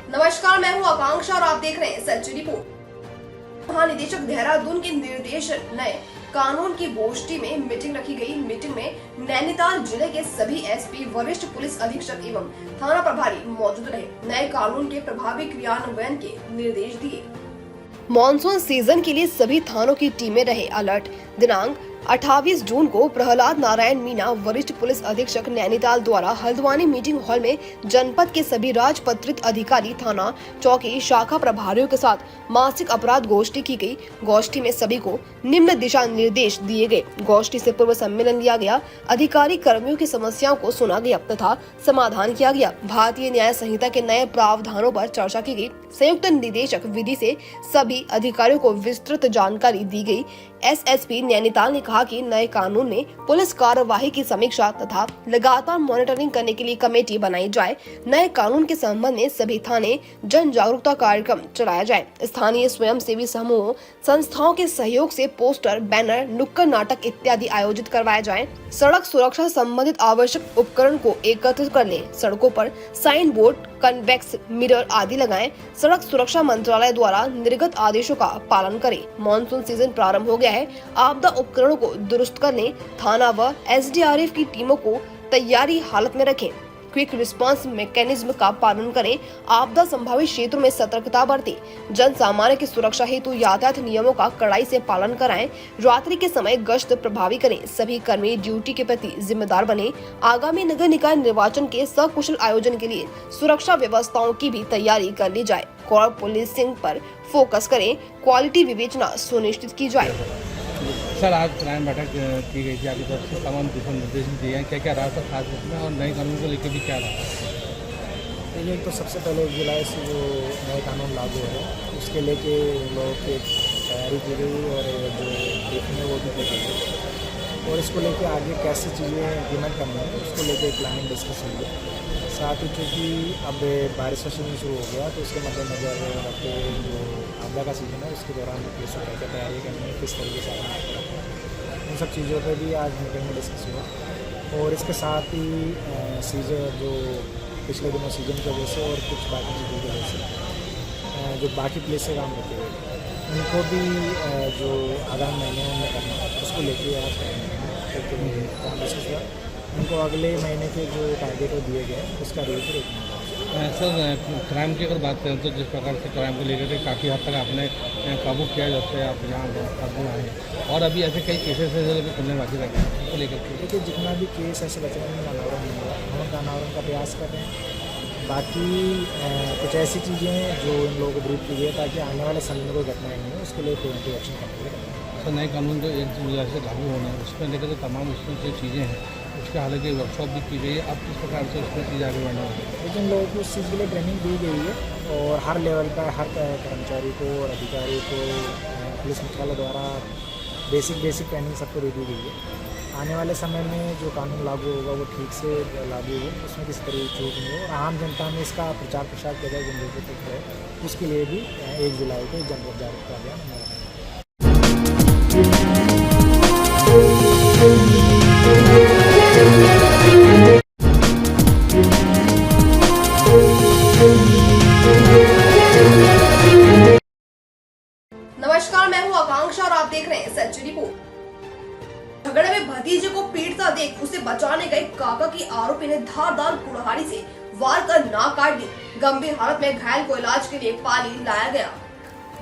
Speaker 1: नमस्कार, मैं हूं आकांक्षा और आप देख रहे हैं सच रिपोर्ट। महानिदेशक देहरादून के निर्देश नए कानून की गोष्ठी में मीटिंग रखी गई। मीटिंग में नैनीताल जिले के सभी एसपी, वरिष्ठ पुलिस अधीक्षक एवं थाना प्रभारी मौजूद रहे। नए कानून के प्रभावी क्रियान्वयन के निर्देश दिए। मॉनसून सीजन के लिए सभी थानों की टीमें रहे अलर्ट। दिनांक 28 जून को प्रहलाद नारायण मीना, वरिष्ठ पुलिस अधीक्षक नैनीताल द्वारा हल्द्वानी मीटिंग हॉल में जनपद के सभी राजपत्रित अधिकारी, थाना, चौकी, शाखा प्रभारियों के साथ मासिक अपराध गोष्ठी की गई। गोष्ठी में सभी को निम्न दिशा निर्देश दिए गए। गोष्ठी से पूर्व सम्मेलन लिया गया। अधिकारी कर्मियों की समस्याओं को सुना गया तथा समाधान किया गया। भारतीय न्याय संहिता के नए प्रावधानों पर चर्चा की गई। संयुक्त निदेशक विधि से सभी अधिकारियों को विस्तृत जानकारी दी गई। एसएसपी नैनीताल ने कहा कि नए कानून में पुलिस कार्यवाही की समीक्षा तथा लगातार मॉनिटरिंग करने के लिए कमेटी बनाई जाए। नए कानून के संबंध में सभी थाने जन जागरूकता कार्यक्रम चलाया जाए। स्थानीय स्वयंसेवी समूहों, संस्थाओं के सहयोग से पोस्टर, बैनर, नुक्कड़ नाटक इत्यादि आयोजित करवाए जाए। सड़क सुरक्षा संबंधित आवश्यक उपकरण को एकत्रित कर लें। सड़कों पर साइन बोर्ड, कन्वेक्स मिरर आदि लगाएं। सड़क सुरक्षा मंत्रालय द्वारा निर्गत आदेशों का पालन करें। मॉनसून सीजन प्रारंभ हो गया है। आपदा उपकरणों को दुरुस्त करने थाना व एसडीआरएफ की टीमों को तैयारी हालत में रखें। क्विक रिस्पांस मैकेनिज्म का पालन करें। आपदा संभावित क्षेत्रों में सतर्कता बरतें। जन सामान्य की सुरक्षा हेतु यातायात नियमों का कड़ाई से पालन कराएं। रात्रि के समय गश्त प्रभावी करें। सभी कर्मी ड्यूटी के प्रति जिम्मेदार बने। आगामी नगर निकाय निर्वाचन के सकुशल आयोजन के लिए सुरक्षा व्यवस्थाओं की भी तैयारी कर ली जाए। कॉर्प पुलिसिंग पर फोकस करें। क्वालिटी विवेचना सुनिश्चित की जाए।
Speaker 2: सर, आज क्राइम बैठक की गई थी, आपकी तरफ से तमाम दिशा निर्देश दिए हैं। क्या क्या रहा था खास इसमें और नए कानून को लेकर भी क्या रहा?
Speaker 9: एक तो सबसे पहले 1 जुलाई से जो नए कानून लागू है उसके लेके लोगों की तैयारी की गई और जो ब्रीफिंग है वो भी की गई और इसको लेके आगे कैसे चीज़ें इम्प्लीमेंट करनी है उसको लेके प्लानिंग डिस्कस हुई है। साथ ही चूँकि अब बारिश का सीजन शुरू हो गया तो उसके मद्देनजर रखते जो आपदा का सीजन है उसके दौरान पुलिस को क्या क्या तैयारी करनी है, किस तरीके से आगे रखना है, उन सब चीज़ों पर भी आज मीटिंग में डिस्कस हुआ। और इसके साथ ही सीजन जो पिछले दिनों सीजन की वजह से और कुछ बाकी चीज़ों की वजह से जो बाकी प्लेस से काम होते हैं उनको भी जो आगामी महीने में करना है उसको लेके आज डिस्कस हुआ। उनको अगले महीने के जो टारगेट वो दिए गए उसका रिव्यू
Speaker 2: सर, क्राइम की अगर बात करें तो जिस प्रकार से क्राइम को लेकर के काफ़ी हद तक आपने काबू किया जब से आप यहाँ काबू आए और अभी ऐसे कई केसेस हैं जो खुलने बाकी रखे हैं उसको लेकर के
Speaker 9: देखिए जितना भी केस ऐसे बचने में अनावरण हुआ हम अनावरण का प्रयास कर रहे हैं। बाकी कुछ ऐसी चीज़ें जो इन लोगों को ब्रीफ की गई ताकि आने वाले समय में कोई घटनाएं नहीं हो उसके लिए प्रिवेंटिव एक्शन करने के
Speaker 2: सर, नए कानून जो 1 जुलाई से लागू होना है उसमें लेकर के तमाम उसमें जो चीज़ें हैं उसके हालांकि वर्कशॉप भी की गई है। अब किस प्रकार से उसमें चीज़ आगे बढ़ना होगी?
Speaker 9: लेकिन लोगों को उस चीज़ के लिए ट्रेनिंग दी गई है और हर लेवल पर हर कर्मचारी को और अधिकारी को पुलिस मुख्यालय द्वारा बेसिक ट्रेनिंग सबको दे दी गई है। आने वाले समय में जो कानून लागू होगा वो ठीक से लागू हो, उसमें किसी तरह की चूक नहीं हो और आम जनता में इसका प्रचार प्रसार किया जाए जनता तक है। उसके लिए भी 1 जुलाई को जन जागरूकता अभियान मनाया जाएगा।
Speaker 1: नमस्कार, मैं हूं आकांक्षा और आप देख रहे हैं सच रिपोर्ट। झगड़े में भतीजे को पीटता देख उसे बचाने गए काका की आरोपी ने धारदार कुल्हाड़ी से वार कर नाक काट दी। गंभीर हालत में घायल को इलाज के लिए पाली लाया गया।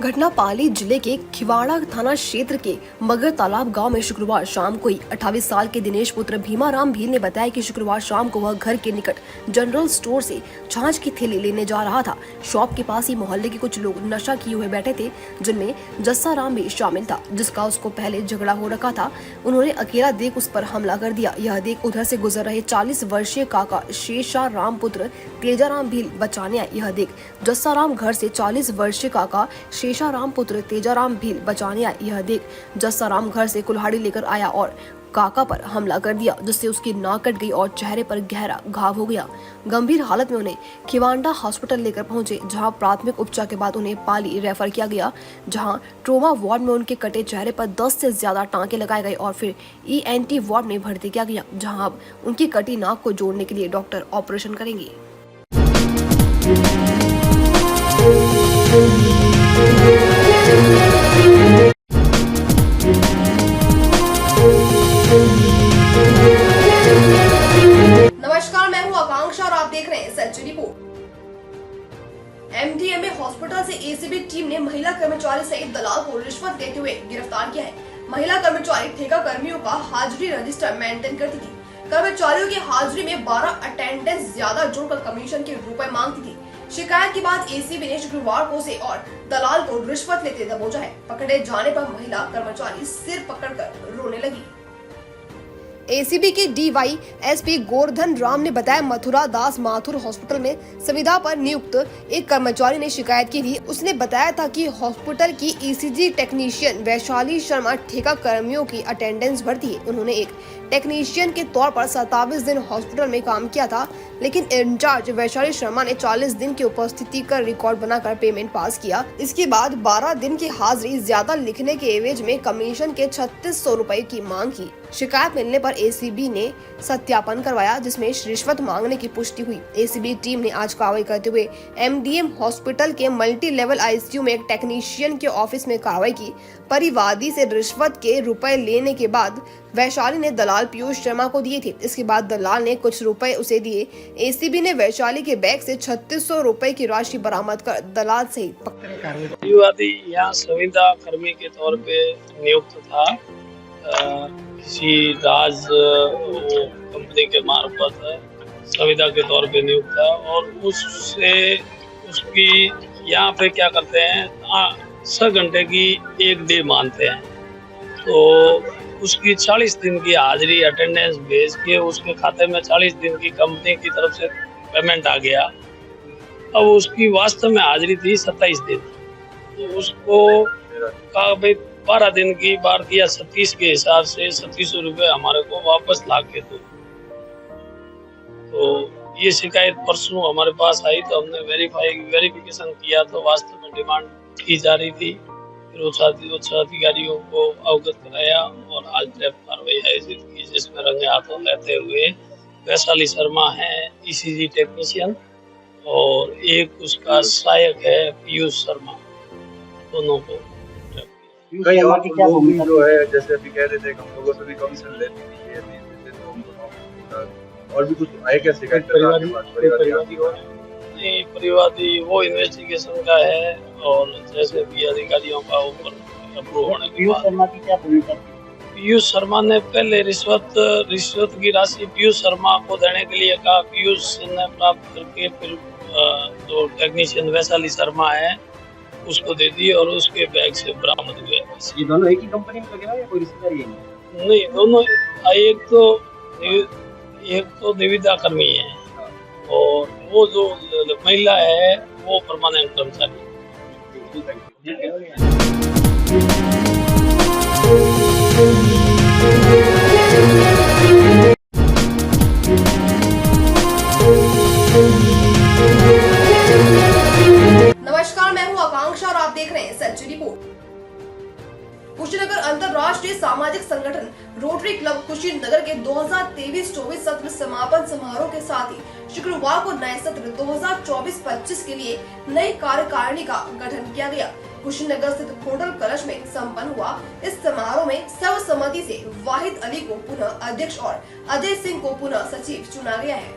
Speaker 1: घटना पाली जिले के खिवाड़ा थाना क्षेत्र के मगर तालाब गांव में शुक्रवार शाम को ही 28 साल के दिनेश पुत्र भीमाराम भील ने बताया कि शुक्रवार शाम को वह घर के निकट जनरल स्टोर से छाछ की थैली लेने जा रहा था। शॉप के पास ही मोहल्ले के कुछ लोग नशा किए हुए बैठे थे, जिनमें जस्सा राम भी शामिल था, जिसका उसको पहले झगड़ा हो रखा था। उन्होंने अकेला देख उस पर हमला कर दिया। यह देख उधर से गुजर रहे 40 वर्षीय काका शेषा राम पुत्र तेजाराम भील बचाने आए। यह देख जस्सा राम घर से 40 वर्षीय काका शेषा राम पुत्र तेजाराम भील बचाने आए। यह देख जस्सा राम घर से कुल्हाड़ी लेकर आया और काका पर हमला कर दिया, जिससे उसकी नाक कट गई और चेहरे पर गहरा घाव हो गया। गंभीर हालत में उन्हें खिवांडा हॉस्पिटल लेकर पहुंचे, जहां प्राथमिक उपचार के बाद उन्हें पाली रेफर किया गया, जहां ट्रोमा वार्ड में उनके कटे चेहरे पर 10 से ज्यादा टांके लगाए गए और फिर ENT वार्ड में भर्ती किया गया, जहां अब उनकी कटी नाक को जोड़ने के लिए डॉक्टर ऑपरेशन करेंगे। नमस्कार, मैं हूं आकांक्षा और आप देख रहे हैं सच रिपोर्ट। MDMA हॉस्पिटल से ACB टीम ने महिला कर्मचारी सहित दलाल को रिश्वत देते हुए गिरफ्तार किया है। महिला कर्मचारी ठेका कर्मियों का हाजिरी रजिस्टर मेंटेन करती थी। कर्मचारियों की हाजिरी में 12 अटेंडेंस ज्यादा जोड़कर कमीशन के रुपए मांगती थी। शिकायत के बाद ACB ने शुक्रवार को उसे और दलाल को रिश्वत लेते दबोचा है। पकड़े जाने पर महिला कर्मचारी सिर पकड़कर रोने लगी। ACB के DYSP गोवर्धन राम ने बताया, मथुरा दास माथुर हॉस्पिटल में संविदा पर नियुक्त एक कर्मचारी ने शिकायत की थी। उसने बताया था कि हॉस्पिटल की ECG टेक्नीशियन वैशाली शर्मा ठेका कर्मियों की अटेंडेंस भरती है। उन्होंने एक टेक्नीशियन के तौर पर 27 दिन हॉस्पिटल में काम किया था, लेकिन इंचार्ज वैशाली शर्मा ने 40 दिन की उपस्थिति का रिकॉर्ड बनाकर पेमेंट पास किया। इसके बाद 12 दिन की हाजिरी ज्यादा लिखने के एवज में कमीशन के 3600 रुपए की मांग की। शिकायत मिलने पर ACB ने सत्यापन करवाया, जिसमें रिश्वत मांगने की पुष्टि हुई। ACB टीम ने आज कार्रवाई करते हुए MDM हॉस्पिटल के मल्टी लेवल ICU में एक टेक्नीशियन के ऑफिस में कार्रवाई की। परिवादी से रिश्वत के रुपए लेने के बाद वैशाली ने दलाल पीयूष शर्मा को दिए थे। इसके बाद दलाल ने कुछ रुपए उसे दिए। ACB ने वैशाली के बैग से 3600 रुपए की राशि बरामद कर दलाल सहित
Speaker 10: परिवादी यहाँ संविदा कर्मी के तौर पे नियुक्त था। किसी राज कंपनी के मार्फत संविदा के तौर पे नियुक्त था और उससे उसकी यहाँ पे क्या करते हैं 6 घंटे की 1 डे मानते हैं। तो उसकी 40 दिन की हाजिरी अटेंडेंस भेज के उसके खाते में 40 दिन की कंपनी की तरफ से पेमेंट आ गया। अब उसकी वास्तव में हाजिरी थी 27 दिन। तो उसको कहा भाई 12 दिन की बार दिया, 37 के हिसाब से 3700 रुपये हमारे को वापस ला के दो। तो ये शिकायत परसों हमारे पास आई, तो हमने वेरिफिकेशन किया तो वास्तव में डिमांड की जा रही थी। फिर उच्च अधिकारियों को अवगत कराया और आज ट्रैप कार्रवाई आयोजित की, जिसमें रंगे हाथों लेते हुए वैशाली शर्मा है ECG टेक्नीशियन और एक उसका सहायक है पीयूष शर्मा, दोनों को
Speaker 11: कई क्या जो है जैसे अभी कह रहे थे हम लोगों से भी कमीशन लेते थे तो हम दोनों और भी कुछ आए क्या शिकायत
Speaker 10: परिवादी वो इन्वेस्टिगेशन का है और जैसे भी अधिकारियों का ऊपर अप्रूव होने के बाद शर्मा की क्या भूमिका थी? पीयूष शर्मा ने पहले रिश्वत की राशि पीयूष शर्मा को देने के लिए कहा। पीयूष ने प्राप्त करके फिर जो टेक्नीशियन वैशाली शर्मा है उसको दे दी और उसके बैग से बरामद हुए।
Speaker 11: ये दोनों एक ही कंपनी में लगे या कोई रिश्तेदार ही
Speaker 10: नहीं, दोनों एक तो निविदा कर्मी है और वो जो महिला है वो परमानेंट कर्मचारी।
Speaker 1: नमस्कार, मैं हूं आकांक्षा और आप देख रहे हैं सच रिपोर्ट। कुशीनगर अंतरराष्ट्रीय सामाजिक संगठन रोटरी क्लब कुशीनगर के 2023-24 सत्र समापन समारोह के साथ ही शुक्रवार को नए सत्र 2024-25 के लिए नई कार्यकारिणी का गठन किया गया। कुशीनगर स्थित होटल कलश में संपन्न हुआ इस समारोह में सर्वसम्मति से वाहिद अली को पुनः अध्यक्ष और अजय सिंह को पुनः सचिव चुना गया है।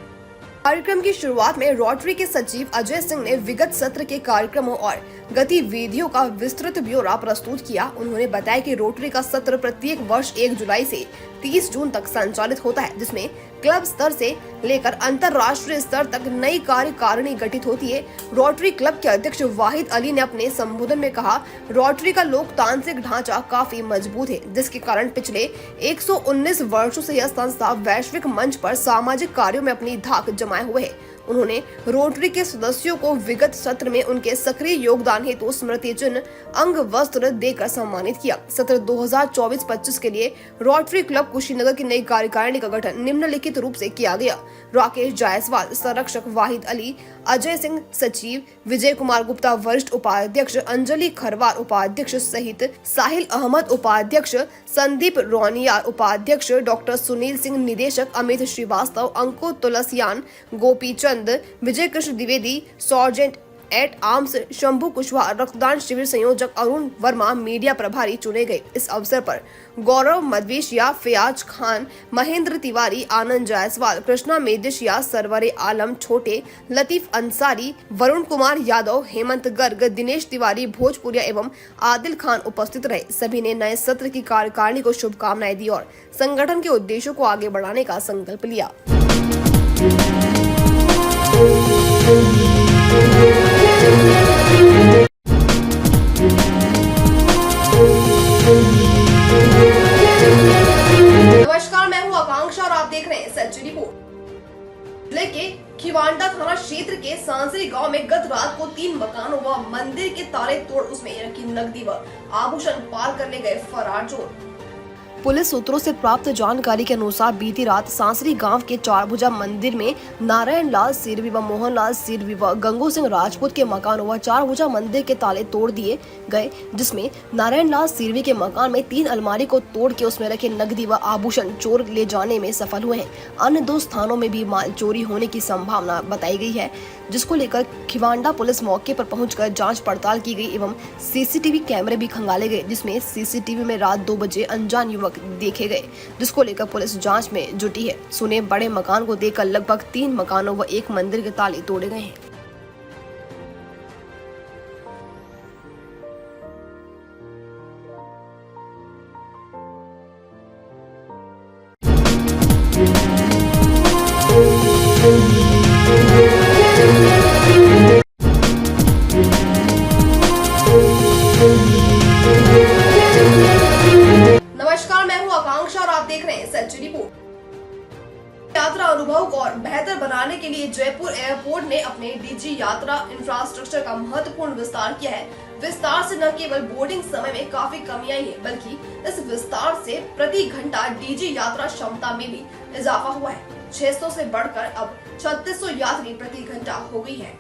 Speaker 1: कार्यक्रम की शुरुआत में रोटरी के सचिव अजय सिंह ने विगत सत्र के कार्यक्रमों और गतिविधियों का विस्तृत ब्यौरा प्रस्तुत किया। उन्होंने बताया कि रोटरी का सत्र प्रत्येक वर्ष 1 जुलाई से 30 जून तक संचालित होता है, जिसमें क्लब स्तर से लेकर अंतर्राष्ट्रीय स्तर तक नई कार्यकारिणी गठित होती है। रोटरी क्लब के अध्यक्ष वाहिद अली ने अपने संबोधन में कहा, रोटरी का लोकतांत्रिक ढांचा काफी मजबूत है, जिसके कारण पिछले 119 वर्षों से यह संस्था वैश्विक मंच पर सामाजिक कार्यों में अपनी धाक जमाए हुए है। उन्होंने रोटरी के सदस्यों को विगत सत्र में उनके सक्रिय योगदान हेतु स्मृति चिन्ह, अंग वस्त्र देकर सम्मानित किया। सत्र 2024-25 के लिए रोटरी क्लब कुशीनगर की नई कार्यकारिणी का गठन निम्नलिखित रूप से किया गया। राकेश जायसवाल संरक्षक, वाहिद अली, अजय सिंह सचिव, विजय कुमार गुप्ता वरिष्ठ उपाध्यक्ष, अंजलि खरवार उपाध्यक्ष सहित साहिल अहमद उपाध्यक्ष, संदीप रोनियार उपाध्यक्ष, डॉक्टर सुनील सिंह निदेशक, Amit Srivastava, Ankur Tulsiyan, Gopi Chand, Vijay Krishna Dwivedi, sergeant at arms Shambhu Kushwaha, रक्तदान शिविर संयोजक अरुण वर्मा मीडिया प्रभारी चुने गए। इस अवसर पर गौरव मदवेशिया, फयाज खान, महेंद्र तिवारी, आनंद जायसवाल, कृष्णा मेदिशिया, सरवरे आलम छोटे, लतीफ अंसारी, वरुण कुमार यादव, हेमंत गर्ग, दिनेश तिवारी, भोजपुरिया एवं आदिल खान उपस्थित रहे। सभी ने नए सत्र की कार्यकारिणी को शुभकामनाएं दी और संगठन के उद्देश्यों को आगे बढ़ाने का संकल्प लिया। नमस्कार, मैं हूं आकांक्षा और आप देख रहे हैं सच रिपोर्ट। जिले के खिवांडा थाना क्षेत्र के सांसरी गांव में गत रात को 3 मकानों व मंदिर के ताले तोड़ उसमें रखी नकदी व आभूषण पार करने गए फरार चोर। पुलिस सूत्रों से प्राप्त जानकारी के अनुसार बीती रात सांसरी गांव के चारभुजा मंदिर में नारायण लाल सिरवी व मोहन लाल सिरवी व गंगू सिंह राजपूत के मकानों व चारभुजा मंदिर के ताले तोड़ दिए गए, जिसमें नारायण लाल सिरवी के मकान में 3 अलमारी को तोड़ के उसमें रखे नकदी व आभूषण चोर ले जाने में सफल हुए हैं। अन्य 2 स्थानों में भी माल चोरी होने की संभावना बताई गई है, जिसको लेकर खिवांडा पुलिस मौके पर पहुंचकर जांच पड़ताल की गई एवं सीसीटीवी कैमरे भी खंगाले गए, जिसमें सीसीटीवी में रात 2 बजे अनजान युवक देखे गए, जिसको लेकर पुलिस जांच में जुटी है। सुने बड़े मकान को देखकर लगभग 3 मकानों व 1 मंदिर के ताले तोड़े गए हैं। नमस्कार, मैं हूं आकांक्षा और आप देख रहे हैं सच रिपोर्ट। यात्रा अनुभव को और बेहतर बनाने के लिए जयपुर एयरपोर्ट ने अपने डीजी यात्रा इंफ्रास्ट्रक्चर का महत्वपूर्ण विस्तार किया है। विस्तार से न केवल बोर्डिंग समय में काफी कमी आई है, बल्कि इस विस्तार से प्रति घंटा डीजी यात्रा क्षमता में भी इजाफा हुआ है। 600 से बढ़कर अब 3600 यात्री प्रति घंटा हो गई है।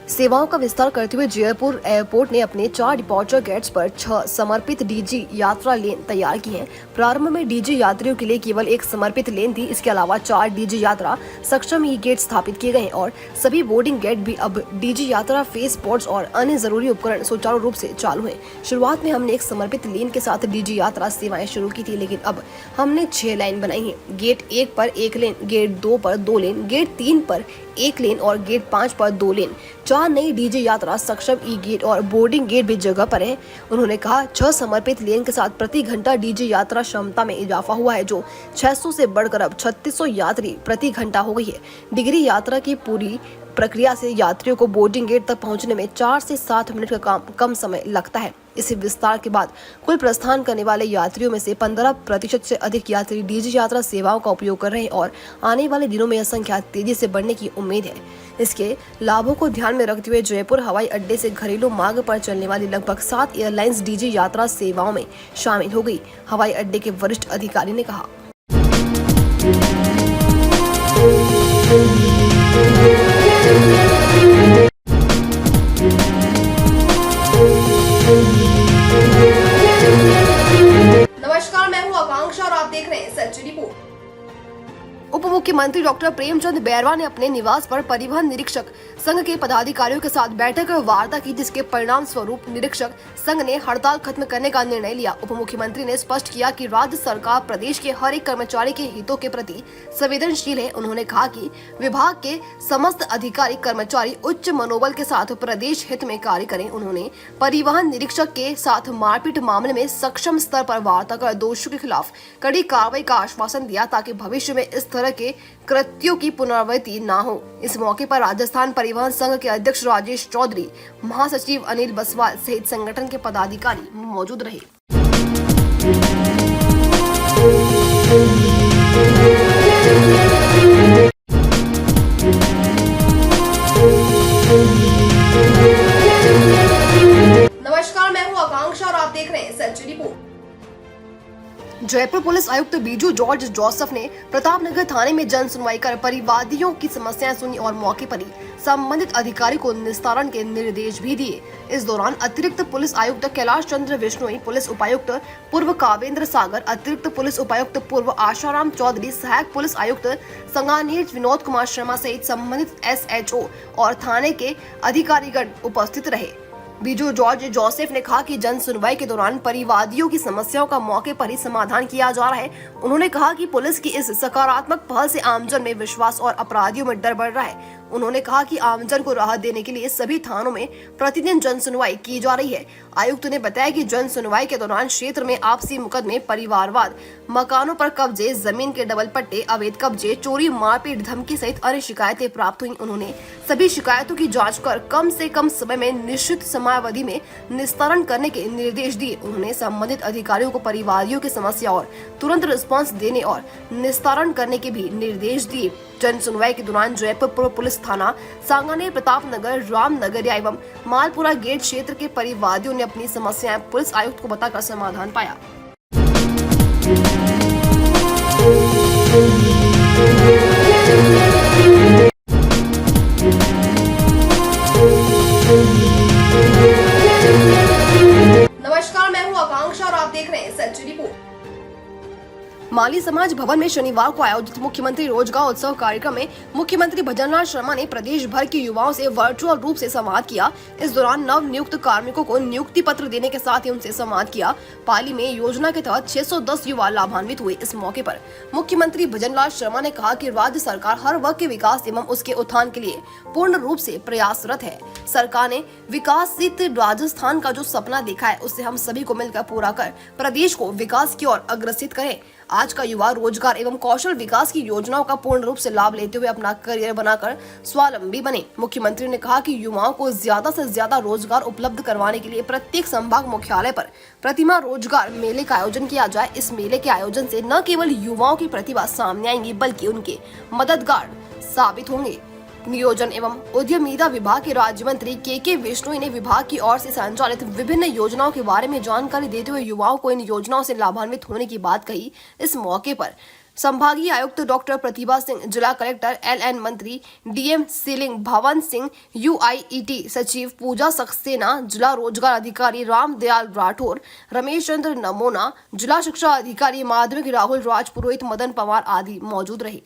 Speaker 1: सेवाओं का विस्तार करते हुए जयपुर एयरपोर्ट ने अपने 4 डिपार्चर गेट्स पर 6 समर्पित डीजी यात्रा लेन तैयार की हैं। प्रारंभ में डीजी यात्रियों के लिए केवल 1 समर्पित लेन थी। इसके अलावा 4 डीजी यात्रा सक्षम ई गेट स्थापित किए गए और सभी बोर्डिंग गेट भी अब डीजी यात्रा फेस पोर्ट्स और अन्य जरूरी उपकरण सुचारू रूप से चालू हैं। शुरुआत में हमने 1 समर्पित लेन के साथ डीजी यात्रा सेवाएं शुरू की थी, लेकिन अब हमने 6 लाइन बनाई है। गेट 1 पर 1 लेन, गेट 2 पर 2 लेन, गेट 3 पर 1 लेन और गेट 5 पर 2 लेन। 4 नई डीजी यात्रा सक्षम ई गेट और बोर्डिंग गेट भी जगह पर है। उन्होंने कहा 6 समर्पित लेन के साथ प्रति घंटा डीजी यात्रा क्षमता में इजाफा हुआ है, जो 600 से बढ़कर अब 3600 यात्री प्रति घंटा हो गई है। डिग्री यात्रा की पूरी प्रक्रिया से यात्रियों को बोर्डिंग गेट तक पहुंचने में 4 से 7 मिनट का कम समय लगता है। इस विस्तार के बाद कुल प्रस्थान करने वाले यात्रियों में से 15% से अधिक यात्री डीजी यात्रा सेवाओं का उपयोग कर रहे हैं और आने वाले दिनों में यह संख्या तेजी से बढ़ने की उम्मीद है। इसके लाभों को ध्यान में रखते हुए जयपुर हवाई अड्डे से घरेलू मार्ग पर चलने वाली लगभग 7 एयरलाइंस डीजी यात्रा सेवाओं में शामिल हो गई। हवाई अड्डे के वरिष्ठ अधिकारी ने कहा। नमस्कार, मैं हूं आकांक्षा और आप देख रहे हैं सच रिपोर्ट। उप मुख्यमंत्री डॉक्टर प्रेमचंद बैरवा ने अपने निवास पर परिवहन निरीक्षक संघ के पदाधिकारियों के साथ बैठक और वार्ता की, जिसके परिणाम स्वरूप निरीक्षक संघ ने हड़ताल खत्म करने का निर्णय लिया। उप मुख्यमंत्री ने स्पष्ट किया कि राज्य सरकार प्रदेश के हर एक कर्मचारी के हितों के प्रति संवेदनशील है। उन्होंने कहा कि विभाग के समस्त अधिकारी कर्मचारी उच्च मनोबल के साथ प्रदेश हित में कार्य करें। उन्होंने परिवहन निरीक्षक के साथ मारपीट मामले में सक्षम स्तर पर वार्ता कर दोषियों के खिलाफ कड़ी कार्रवाई का आश्वासन दिया, ताकि भविष्य में इस तरह के कृत्यों की पुनरावृत्ति न हो। इस मौके पर राजस्थान परिवहन संघ के अध्यक्ष राजेश चौधरी, महासचिव अनिल बसवाल सहित संगठन के पदाधिकारी मौजूद रहे। नमस्कार, मैं हूं आकांक्षा और आप देख रहे हैं सच रिपोर्ट। जयपुर पुलिस आयुक्त बीजू जॉर्ज जोसेफ ने प्रतापनगर थाने में जन सुनवाई कर परिवादियों की समस्याएं सुनी और मौके पर ही संबंधित अधिकारी को निस्तारण के निर्देश भी दिए। इस दौरान अतिरिक्त पुलिस आयुक्त कैलाश चंद्र बिश्नोई, पुलिस उपायुक्त पूर्व कावेंद्र सागर, अतिरिक्त पुलिस उपायुक्त पूर्व आशाराम चौधरी, सहायक पुलिस आयुक्त संगानेर विनोद कुमार शर्मा सहित संबंधित SHO और थाने के अधिकारीगण उपस्थित रहे। बीजू जॉर्ज जोसेफ ने कहा कि जन सुनवाई के दौरान परिवादियों की समस्याओं का मौके पर ही समाधान किया जा रहा है। उन्होंने कहा कि पुलिस की इस सकारात्मक पहल से आमजन में विश्वास और अपराधियों में डर बढ़ रहा है। उन्होंने कहा कि आमजन को राहत देने के लिए सभी थानों में प्रतिदिन जन सुनवाई की जा रही है। आयुक्त ने बताया कि जन सुनवाई के दौरान क्षेत्र में आपसी मुकदमे, परिवारवाद, मकानों पर कब्जे, जमीन के डबल पट्टे, अवैध कब्जे, चोरी, मारपीट, धमकी सहित अन्य शिकायतें प्राप्त हुई। उन्होंने सभी शिकायतों की जांच कर कम से कम समय में निश्चित समयावधि में निस्तारण करने के निर्देश दिए। उन्होंने संबंधित अधिकारियों को परिवादियों की समस्या और तुरंत रिस्पांस देने और निस्तारण करने के भी निर्देश दिए। जन सुनवाई के दौरान जयपुर पुलिस थाना, सांगानेर, प्रतापनगर, रामनगर एवं मालपुरा गेट क्षेत्र के परिवादियों ने अपनी समस्याएं पुलिस आयुक्त को बताकर समाधान पाया। नमस्कार, मैं हूं आकांक्षा और आप देख रहे हैं सच रिपोर्ट। माली समाज भवन में शनिवार को आयोजित मुख्यमंत्री रोजगार उत्सव कार्यक्रम में मुख्यमंत्री भजनलाल शर्मा ने प्रदेश भर के युवाओं से वर्चुअल रूप से संवाद किया। इस दौरान नव नियुक्त कार्मिकों को नियुक्ति पत्र देने के साथ ही उनसे संवाद किया। पाली में योजना के तहत 610 युवा लाभान्वित हुए। इस मौके पर मुख्यमंत्री भजनलाल शर्मा ने कहा कि राज्य सरकार हर वर्ग के विकास एवं उसके उत्थान के लिए पूर्ण रूप से प्रयासरत है। सरकार ने विकासित राजस्थान का जो सपना देखा है, उससे हम सभी को मिलकर पूरा कर प्रदेश को विकास की ओर अग्रसित करें। आज का युवा रोजगार एवं कौशल विकास की योजनाओं का पूर्ण रूप से लाभ लेते हुए अपना करियर बनाकर स्वावलंबी बने। मुख्यमंत्री ने कहा कि युवाओं को ज्यादा से ज्यादा रोजगार उपलब्ध करवाने के लिए प्रत्येक संभाग मुख्यालय पर प्रतिमा रोजगार मेले का आयोजन किया जाए। इस मेले के आयोजन से न केवल युवाओं की प्रतिभा सामने आएंगी, बल्कि उनके मददगार साबित होंगे। नियोजन एवं उद्यमिता विभाग के राज्य मंत्री के बिश्नोई ने विभाग की ओर से संचालित विभिन्न योजनाओं के बारे में जानकारी देते हुए युवाओं को इन योजनाओं से लाभान्वित होने की बात कही। इस मौके पर संभागीय आयुक्त डॉक्टर प्रतिभा सिंह, जिला कलेक्टर LN मंत्री DM सीलिंग, भवन सिंह, UIET सचिव पूजा सक्सेना, जिला रोजगार अधिकारी रामदयाल राठौर, रमेश चंद्र नमोना, जिला शिक्षा अधिकारी माध्यमिक राहुल राज पुरोहित, मदन पवार आदि मौजूद रहे।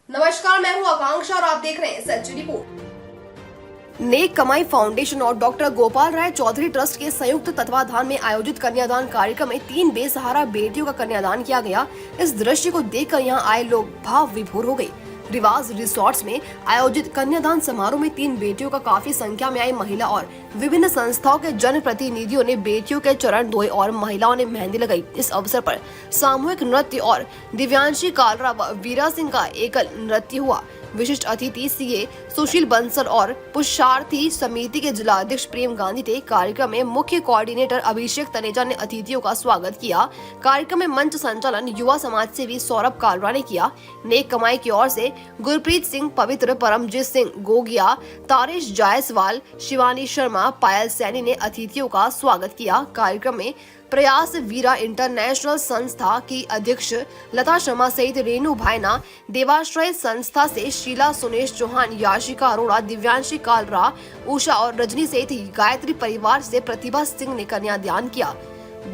Speaker 1: नमस्कार, मैं हूं आकांक्षा और आप देख रहे हैं सच रिपोर्ट। नेक कमाई फाउंडेशन और डॉक्टर गोपाल राय चौधरी ट्रस्ट के संयुक्त तत्वाधान में आयोजित कन्यादान कार्यक्रम में 3 बेसहारा बेटियों का कन्यादान किया गया। इस दृश्य को देखकर यहां आए लोग भाव विभोर हो गए। रिवाज रिसोर्ट्स में आयोजित कन्यादान समारोह में 3 बेटियों का काफी संख्या में आई महिला और विभिन्न संस्थाओं के जनप्रतिनिधियों ने बेटियों के चरण धोए और महिलाओं ने मेहंदी लगाई। इस अवसर पर सामूहिक नृत्य और दिव्यांशी कालरा व वीरा सिंह का एकल नृत्य हुआ। विशिष्ट अतिथि CA सुशील बंसल और पुरुषार्थी समिति के जिला अध्यक्ष प्रेम गांधी थे। कार्यक्रम में मुख्य कोऑर्डिनेटर अभिषेक तनेजा ने अतिथियों का स्वागत किया। कार्यक्रम में मंच संचालन युवा समाज सेवी सौरभ कालरा ने किया। नेक कमाई की ओर से गुरप्रीत सिंह पवित्र, परमजीत सिंह गोगिया, तारिश जायसवाल, शिवानी शर्मा, पायल सैनी ने अतिथियों का स्वागत किया। कार्यक्रम में प्रयास वीरा इंटरनेशनल संस्था की अध्यक्ष लता शर्मा सहित रेणु भाईना, देवाश्रय संस्था से शीला सुनेश चौहान, याशिका अरोड़ा, दिव्यांशी कालरा, उषा और रजनी सहित गायत्री परिवार से प्रतिभा सिंह ने कन्यादान किया।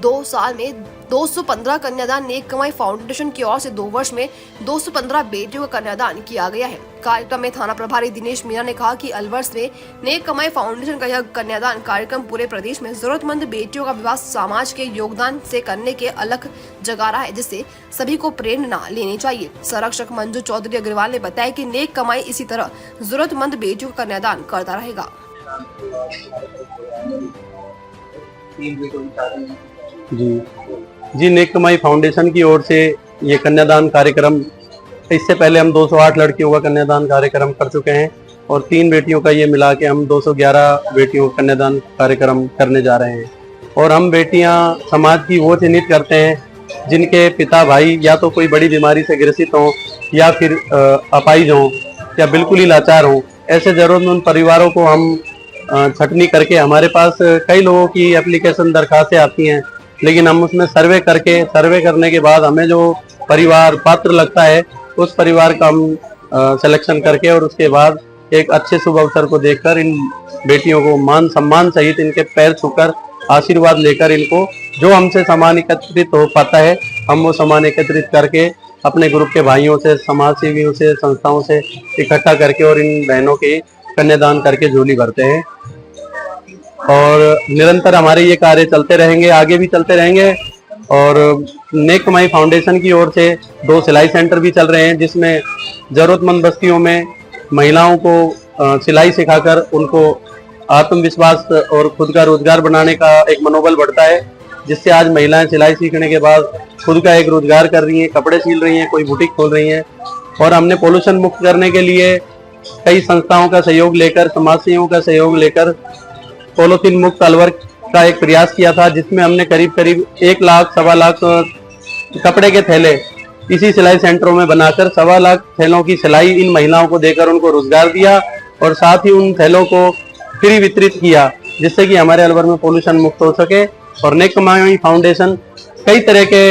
Speaker 1: 2 साल में 215 कन्यादान नेक कमाई फाउंडेशन की ओर से 2 वर्ष में 215 बेटियों का कन्यादान किया गया है। कार्यक्रम में थाना प्रभारी दिनेश मीणा ने कहा कि अलवर्स में नेक कमाई फाउंडेशन का यह कन्यादान कार्यक्रम पूरे प्रदेश में जरूरतमंद बेटियों का विवाह समाज के योगदान से करने के अलग जगा रहा है, जिससे सभी को प्रेरणा लेनी चाहिए। संरक्षक मंजू चौधरी अग्रवाल ने बताया कि नेक कमाई इसी तरह जरूरतमंद बेटियों का कन्यादान करता रहेगा।
Speaker 12: जी नेक कमाई फाउंडेशन की ओर से ये कन्यादान कार्यक्रम, इससे पहले हम 208 लड़कियों का कन्यादान कार्यक्रम कर चुके हैं और 3 बेटियों का ये मिला के हम 211 बेटियों का कन्यादान कार्यक्रम करने जा रहे हैं। और हम बेटियां समाज की वो चिन्हित करते हैं जिनके पिता भाई या तो कोई बड़ी बीमारी से ग्रसित हों या फिर अपाहिज हों या बिल्कुल ही लाचार हों। ऐसे जरूरतमंद परिवारों को हम छटनी करके, हमारे पास कई लोगों की एप्लीकेशन दरखास्तें आती हैं, लेकिन हम उसमें सर्वे करने के बाद हमें जो परिवार पात्र लगता है उस परिवार का हम सिलेक्शन करके और उसके बाद एक अच्छे शुभ अवसर को देखकर इन बेटियों को मान सम्मान सहित इनके पैर छूकर आशीर्वाद लेकर इनको जो हमसे सामान एकत्रित हो पाता है हम वो सामान एकत्रित करके अपने ग्रुप के भाइयों से, समाज सेवियों से, संस्थाओं से इकट्ठा करके और इन बहनों के कन्यादान करके झोली भरते हैं। और निरंतर हमारे ये कार्य चलते रहेंगे, आगे भी चलते रहेंगे। और नेक कमाई फाउंडेशन की ओर से 2 सिलाई सेंटर भी चल रहे हैं, जिसमें जरूरतमंद बस्तियों में महिलाओं को सिलाई सिखाकर उनको आत्मविश्वास और खुद का रोजगार बनाने का एक मनोबल बढ़ता है, जिससे आज महिलाएं सिलाई सीखने के बाद खुद का एक रोजगार कर रही हैं, कपड़े सिल रही हैं, कोई बुटीक खोल रही हैं। और हमने पोल्यूशन मुक्त करने के लिए कई संस्थाओं का सहयोग लेकर, समाज सेवियों का सहयोग लेकर पॉलीथीन मुक्त अलवर का एक प्रयास किया था, जिसमें हमने करीब 1 लाख सवा लाख कपड़े के थैले इसी सिलाई सेंटरों में बनाकर 1.25 लाख थैलों की सिलाई इन महिलाओं को देकर उनको रोजगार दिया और साथ ही उन थैलों को फ्री वितरित किया, जिससे कि हमारे अलवर में पोल्यूशन मुक्त हो सके। और नेक कमाई फाउंडेशन कई तरह के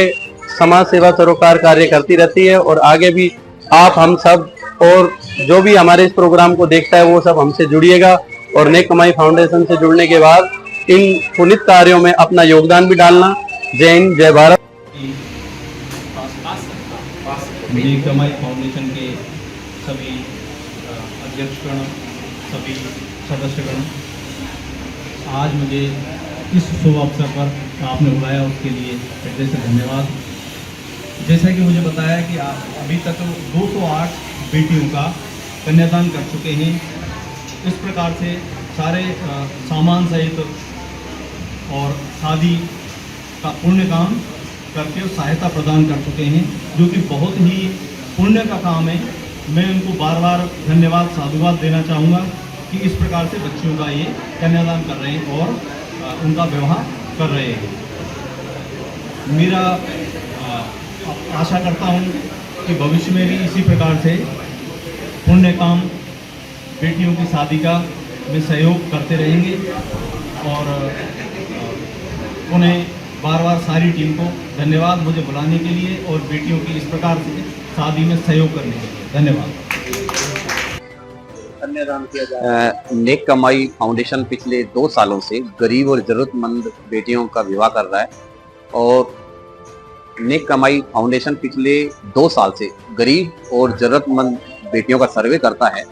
Speaker 12: समाज सेवा सरोकार कार्य करती रहती है और आगे भी आप, हम सब और जो भी हमारे इस प्रोग्राम को देखता है वो सब हमसे जुड़िएगा और नेक कमाई फाउंडेशन से जुड़ने के बाद इन पुनीत कार्यों में अपना योगदान भी डालना। जय हिंद, जय भारत।
Speaker 2: नेक कमाई फाउंडेशन के सभी अध्यक्षगण, सभी सदस्यगण, आज मुझे इस शुभ अवसर पर आपने बुलाया उसके लिए हृदय से धन्यवाद। जैसा कि मुझे बताया कि आप अभी तक 208 बेटियों का कन्यादान कर चुके हैं। इस प्रकार से सारे सामान सहित और शादी का पुण्य काम करके सहायता प्रदान कर चुके हैं, जो कि बहुत ही पुण्य का काम है। मैं उनको बार बार धन्यवाद, साधुवाद देना चाहूँगा कि इस प्रकार से बच्चियों का ये कन्यादान कर रहे हैं और उनका विवाह कर रहे हैं। मेरा आशा करता हूँ कि भविष्य में भी इसी प्रकार से पुण्य काम, बेटियों की शादी का में सहयोग करते रहेंगे और उन्हें बार बार सारी टीम को धन्यवाद मुझे बुलाने के लिए और बेटियों की इस प्रकार से शादी में सहयोग करने के लिए धन्यवाद।
Speaker 13: नेक कमाई फाउंडेशन पिछले 2 सालों से गरीब और ज़रूरतमंद बेटियों का विवाह कर रहा है और नेक कमाई फाउंडेशन पिछले 2 साल से गरीब और ज़रूरतमंद बेटियों का सर्वे करता है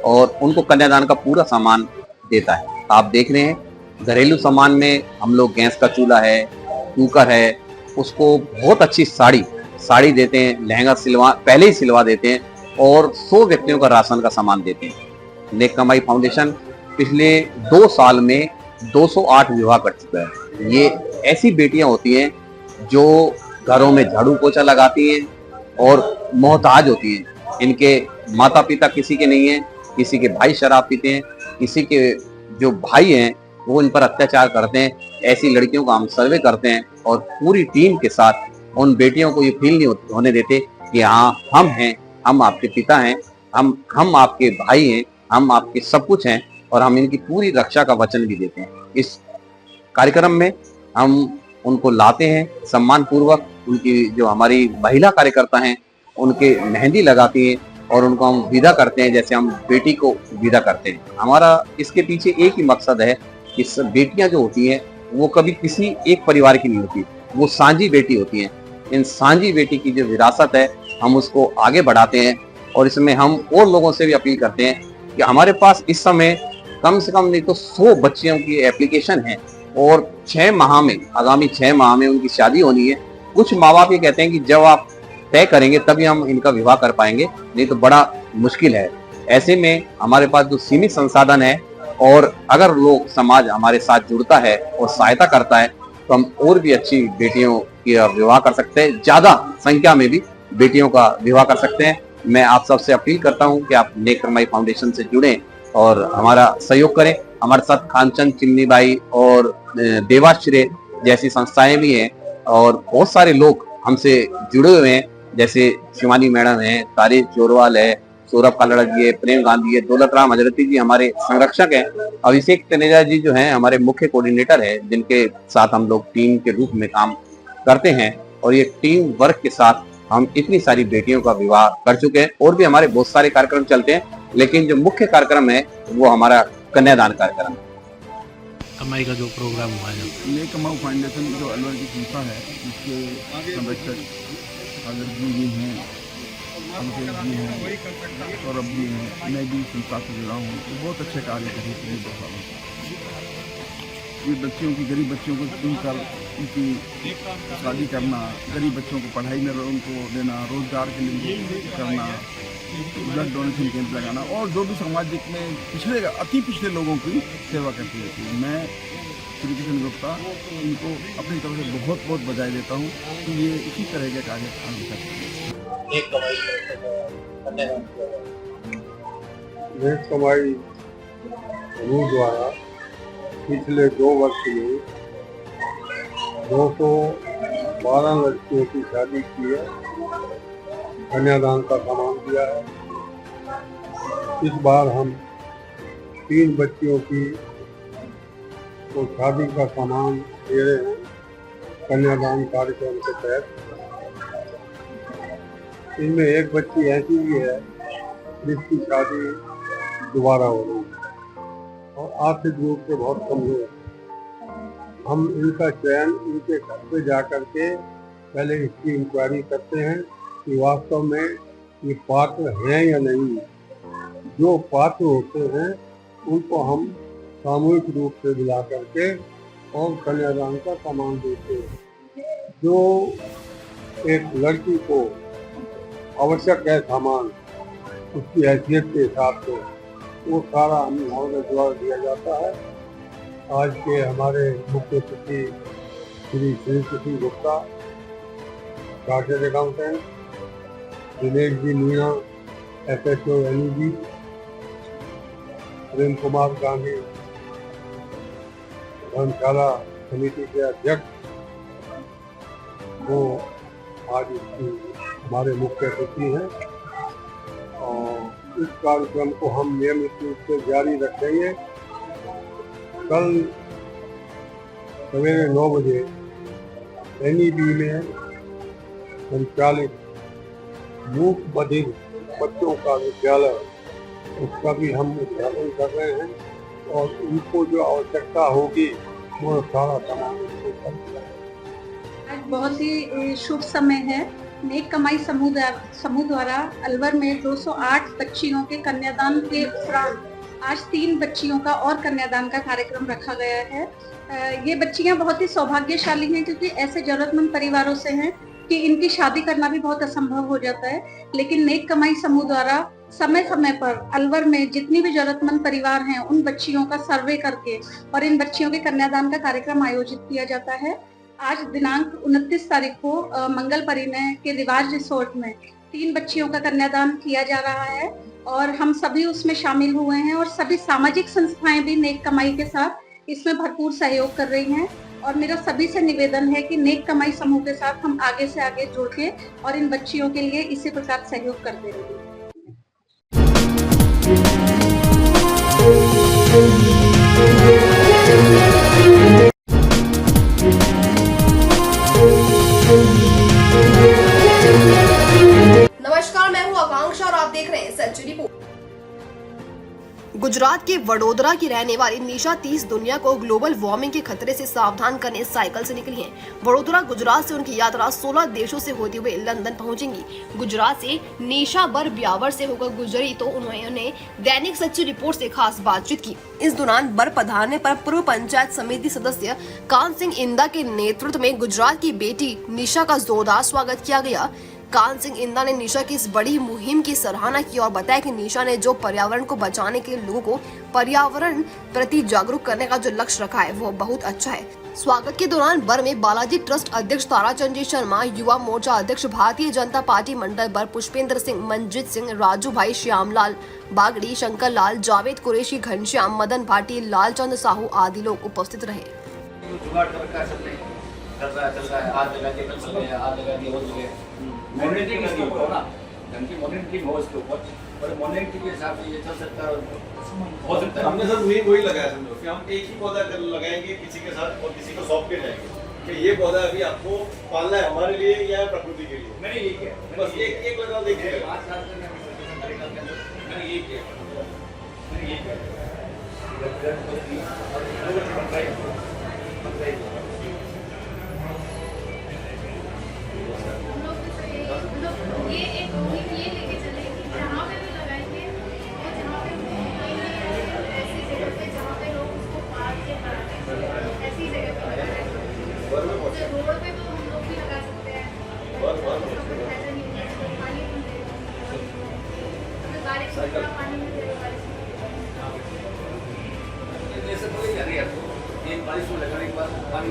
Speaker 13: और उनको कन्यादान का पूरा सामान देता है। आप देख रहे हैं घरेलू सामान में हम लोग गैस का चूल्हा है, कुकर है, उसको बहुत अच्छी साड़ी देते हैं, लहंगा पहले ही सिलवा देते हैं और 100 व्यक्तियों का राशन का सामान देते हैं। नेक कमाई फाउंडेशन पिछले 2 साल में 208 विवाह कर चुका है। ये ऐसी बेटियां होती हैं जो घरों में झाड़ू पोछा लगाती हैं और मोहताज होती हैं। इनके माता पिता किसी के नहीं हैं किसी के भाई शराब पीते हैं, किसी के जो भाई हैं वो इन पर अत्याचार करते हैं। ऐसी लड़कियों का हम सर्वे करते हैं और पूरी टीम के साथ उन बेटियों को ये फील नहीं होने देते कि हाँ हम हैं, हम आपके पिता हैं, हम आपके भाई हैं, हम आपके सब कुछ हैं, और हम इनकी पूरी रक्षा का वचन भी देते हैं। इस कार्यक्रम में हम उनको लाते हैं सम्मान पूर्वक। उनकी जो हमारी महिला कार्यकर्ता हैं उनके मेहंदी लगाती हैं और उनको हम विदा करते हैं जैसे हम बेटी को विदा करते हैं। हमारा इसके पीछे एक ही मकसद है कि सब बेटियां जो होती हैं वो कभी किसी एक परिवार की नहीं होती, वो सांझी बेटी होती हैं। इन सांझी बेटी की जो विरासत है हम उसको आगे बढ़ाते हैं और इसमें हम और लोगों से भी अपील करते हैं कि हमारे पास इस समय कम से कम नहीं तो 100 बच्चियों की एप्लीकेशन है और 6 माह में, आगामी 6 माह में उनकी शादी होनी है। कुछ माँ बाप ये कहते हैं कि जब आप तय करेंगे तभी हम इनका विवाह कर पाएंगे, नहीं तो बड़ा मुश्किल है। ऐसे में हमारे पास जो सीमित संसाधन है और अगर लोग समाज हमारे साथ जुड़ता है और सहायता करता है तो हम और भी अच्छी बेटियों का विवाह कर सकते हैं, ज्यादा संख्या में भी बेटियों का विवाह कर सकते हैं। मैं आप सबसे अपील करता हूं कि आप नेक कमाई फाउंडेशन से जुड़ें और हमारा सहयोग करें। हमारे साथ खानचंद चिमनी बाई और देवाश्रय जैसी संस्थाएं भी हैं और बहुत सारे लोग हमसे जुड़े हुए हैं, जैसे शिवानी मैडम है, तारीफ जोरवाल है, सौरभ कालड़ा जी है, प्रेम गांधी है, दौलत राम हजरती जी हमारे संरक्षक हैं, अभिषेक तनेजा जी जो हैं हमारे मुख्य कोऑर्डिनेटर है, जिनके साथ हम लोग टीम के रूप में काम करते हैं। और ये टीम वर्क के साथ हम इतनी सारी बेटियों का विवाह कर चुके हैं। और भी हमारे बहुत सारे कार्यक्रम चलते हैं, लेकिन जो मुख्य कार्यक्रम है वो हमारा कन्यादान कार्यक्रम है।
Speaker 14: कमाई का जो प्रोग्राम हुआ है,
Speaker 15: नेक कमाई फाउंडेशन जो अलवर की संस्था है, इसके संरक्षक अगर जी हैं, अभिषेक जी हैं, सौरभ जी हैं, मैं भी संस्था से जुड़ा हूँ। तो बहुत अच्छे कार्य कर रहे हैं 2 सालों से। ये बच्चियों की, गरीब बच्चियों को चुनकर उनकी शादी करना, गरीब बच्चों को पढ़ाई में उनको देना, रोजगार के लिए करना, ब्लड डोनेशन कैंप लगाना और जो भी सामाजिक में पिछड़े, अति पिछड़े लोगों की सेवा करती रहती है। मैं श्री कृष्ण गुप्ता इनको अपनी तरफ से बहुत बहुत बधाई देता हूँ कि ये इसी तरह के कार्य आगे करते हैं।
Speaker 16: नेक कमाई समूह द्वारा पिछले 2 वर्ष में 212 लड़कियों की शादी की है, कन्यादान का सामान दिया है। इस बार हम 3 बच्चियों की तो शादी का सामान दे रहे हैं कन्यादान कार्यक्रम के तहत। इनमें एक बच्ची ऐसी भी है जिसकी शादी दोबारा हो रही है और आर्थिक रूप से बहुत कमजोर है। हम इनका चयन इनके घर पे जा करके पहले इसकी इंक्वायरी करते हैं कि वास्तव में ये पात्र हैं या नहीं। जो पात्र होते हैं उनको हम सामूहिक रूप से बुला करके और कन्यादान का सामान देते हैं। जो एक लड़की को आवश्यक है सामान, उसकी हैसियत के हिसाब से वो सारा हमारे द्वारा दिया जाता है। आज के हमारे मुख्य सचिव Shri Krishna Gupta, chartered accountant Dinesh ji Meena, FSO NEB, Prem Kumar Gandhi धर्मशाला समिति के अध्यक्ष, वो आज इसकी हमारे मुख्य सचिव हैं और इस कार्यक्रम को हम नियमित रूप से जारी रखेंगे। कल सवेरे 9 बजे NEB में संचालित मूक बधिर बच्चों का विद्यालय, उसका भी हम उद्घाटन कर रहे हैं और उनको जो आवश्यकता होगी वो सारा सामान
Speaker 17: आज बहुत ही शुभ समय है। नेक कमाई समूह द्वारा अलवर में 208 बच्चियों के कन्यादान के उपरांत आज 3 बच्चियों का और कन्यादान का कार्यक्रम रखा गया है। ये बच्चियां बहुत ही सौभाग्यशाली हैं क्योंकि ऐसे जरूरतमंद परिवारों से हैं कि इनकी शादी करना भी बहुत असंभव हो जाता है। लेकिन नेक कमाई समूह द्वारा समय समय पर अलवर में जितनी भी जरूरतमंद परिवार हैं उन बच्चियों का सर्वे करके और इन बच्चियों के कन्यादान का कार्यक्रम आयोजित किया जाता है। आज दिनांक 29 तारीख को मंगल परिणय के रिवाज रिसोर्ट में 3 बच्चियों का कन्यादान किया जा रहा है और हम सभी उसमें शामिल हुए हैं और सभी सामाजिक संस्थाएं भी नेक कमाई के साथ इसमें भरपूर सहयोग कर रही हैं। और मेरा सभी से निवेदन है कि नेक कमाई समूह के साथ हम आगे से आगे जुड़ के और इन बच्चियों के लिए इसी प्रकार सहयोग करते रहेंगे।
Speaker 1: नमस्कार, मैं हूं आकांक्षा और आप देख रहे हैं सच रिपोर्ट। गुजरात के वडोदरा की रहने वाली निशा 30 दुनिया को ग्लोबल वार्मिंग के खतरे से सावधान करने साइकिल से निकली हैं। वडोदरा गुजरात से उनकी यात्रा 16 देशों से होते हुए लंदन पहुंचेंगी। गुजरात से निशा बर ब्यावर से होकर गुजरी तो उन्होंने दैनिक सच्ची रिपोर्ट से खास बातचीत की। इस दौरान बर पधारने पर पूर्व पंचायत समिति सदस्य कान सिंह इंदा के नेतृत्व में गुजरात की बेटी निशा का जोरदार स्वागत किया गया। कान सिंह इंदा ने निशा की इस बड़ी मुहिम की सराहना की और बताया कि निशा ने जो पर्यावरण को बचाने के लिए लोगों को पर्यावरण प्रति जागरूक करने का जो लक्ष्य रखा है वो बहुत अच्छा है। स्वागत के दौरान बर में बालाजी ट्रस्ट अध्यक्ष ताराचंद जी शर्मा, युवा मोर्चा अध्यक्ष भारतीय जनता पार्टी मंडल बर पुष्पेंद्र सिंह, मंजीत सिंह, राजू भाई, श्यामलाल बागड़ी, शंकर लाल, जावेद कुरैशी, घनश्याम, मदन भाटी, लालचंद साहू आदि लोग उपस्थित रहे।
Speaker 18: मॉनिटरिंग इसके ऊपर हो ना, ढंग की मॉनिटरिंग हो इसके ऊपर, और मॉनिटरिंग के हिसाब से ये चल सकता हो सकता है।
Speaker 19: हमने सर वही लगाया समझो कि हम एक ही पौधा लगाएंगे किसी के साथ और किसी को सौंप के जाएंगे कि ये पौधा अभी आपको पालना है हमारे लिए या प्रकृति के लिए। मैंने यही किया, बस एक लगा देखिए 5 साल से मैंने यही किया, मैंने यही किया। एक बारिश में लगाने के बाद पानी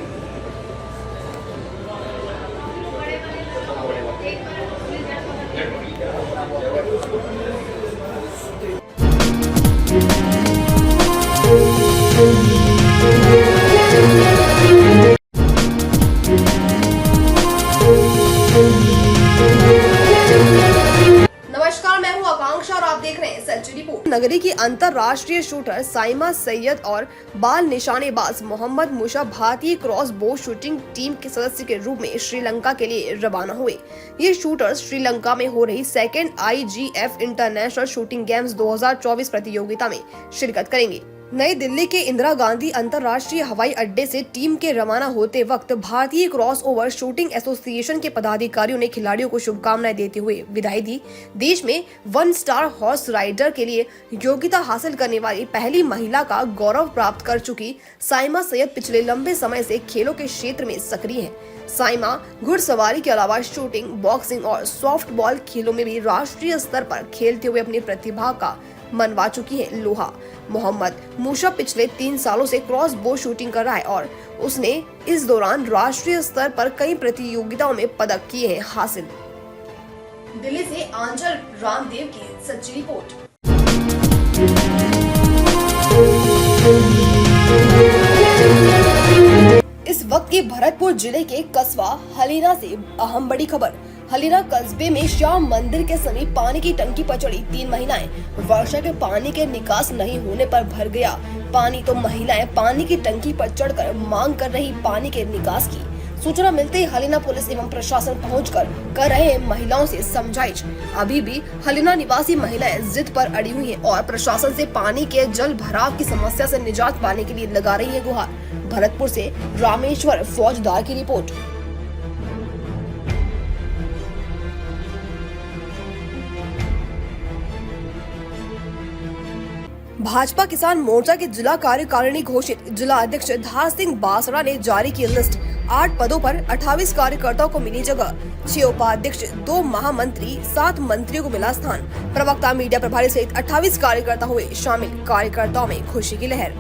Speaker 1: नमस्कार, मैं हूं आकांक्षा और आप देख रहे हैं सच रिपोर्ट। नगरी की अंतरराष्ट्रीय शूटर साइमा सैयद और बाल निशानेबाज मोहम्मद मुशा भारतीय क्रॉस बो शूटिंग टीम के सदस्य के रूप में श्रीलंका के लिए रवाना हुए। ये शूटर्स श्रीलंका में हो रही second IGF international shooting games 2024 प्रतियोगिता में शिरकत करेंगे। नई दिल्ली के इंदिरा गांधी अंतर्राष्ट्रीय हवाई अड्डे से टीम के रवाना होते वक्त भारतीय क्रॉस ओवर शूटिंग एसोसिएशन के पदाधिकारियों ने खिलाड़ियों को शुभकामनाएं देते हुए विदाई दी। देश में 1 स्टार हॉर्स राइडर के लिए योग्यता हासिल करने वाली पहली महिला का गौरव प्राप्त कर चुकी साइमा सैयद पिछले लंबे समय से खेलों के क्षेत्र में सक्रिय है। साइमा घुड़सवारी के अलावा शूटिंग, बॉक्सिंग और सॉफ्टबॉल खेलों में भी राष्ट्रीय स्तर पर खेलते हुए अपनी प्रतिभा का मनवा चुकी है लोहा। मोहम्मद मुशा पिछले 3 सालों से क्रॉस बो शूटिंग कर रहा है और उसने इस दौरान राष्ट्रीय स्तर पर कई प्रतियोगिताओं में पदक किए हैं हासिल। दिल्ली से आंचल रामदेव की सच्ची रिपोर्ट। इस वक्त की भरतपुर जिले के कस्बा हलीरा से अहम बड़ी खबर। हलीरा कस्बे में श्याम मंदिर के समीप पानी की टंकी पर चढ़ी 3 महिलाएं। वर्षा के पानी के निकास नहीं होने पर भर गया पानी तो महिलाएं पानी की टंकी पर चढ़कर मांग कर रही पानी के निकास की। सूचना मिलते ही हलीना पुलिस एवं प्रशासन पहुंचकर कर रहे हैं महिलाओं से समझाइश। अभी भी हलीना निवासी महिलाएं जिद पर अड़ी हुई हैं और प्रशासन से पानी के जल भराव की समस्या से निजात पाने के लिए लगा रही है गुहार। भरतपुर से रामेश्वर फौजदार की रिपोर्ट। भाजपा किसान मोर्चा के जिला कार्यकारिणी घोषित जिला अध्यक्ष धार सिंह बासरा ने जारी की लिस्ट। 8 पदों पर 28 कार्यकर्ताओं को मिली जगह, 6 उपाध्यक्ष, 2 महामंत्री, 7 मंत्रियों को मिला स्थान। प्रवक्ता, मीडिया प्रभारी सहित 28 कार्यकर्ता हुए शामिल। कार्यकर्ताओं में खुशी की लहर।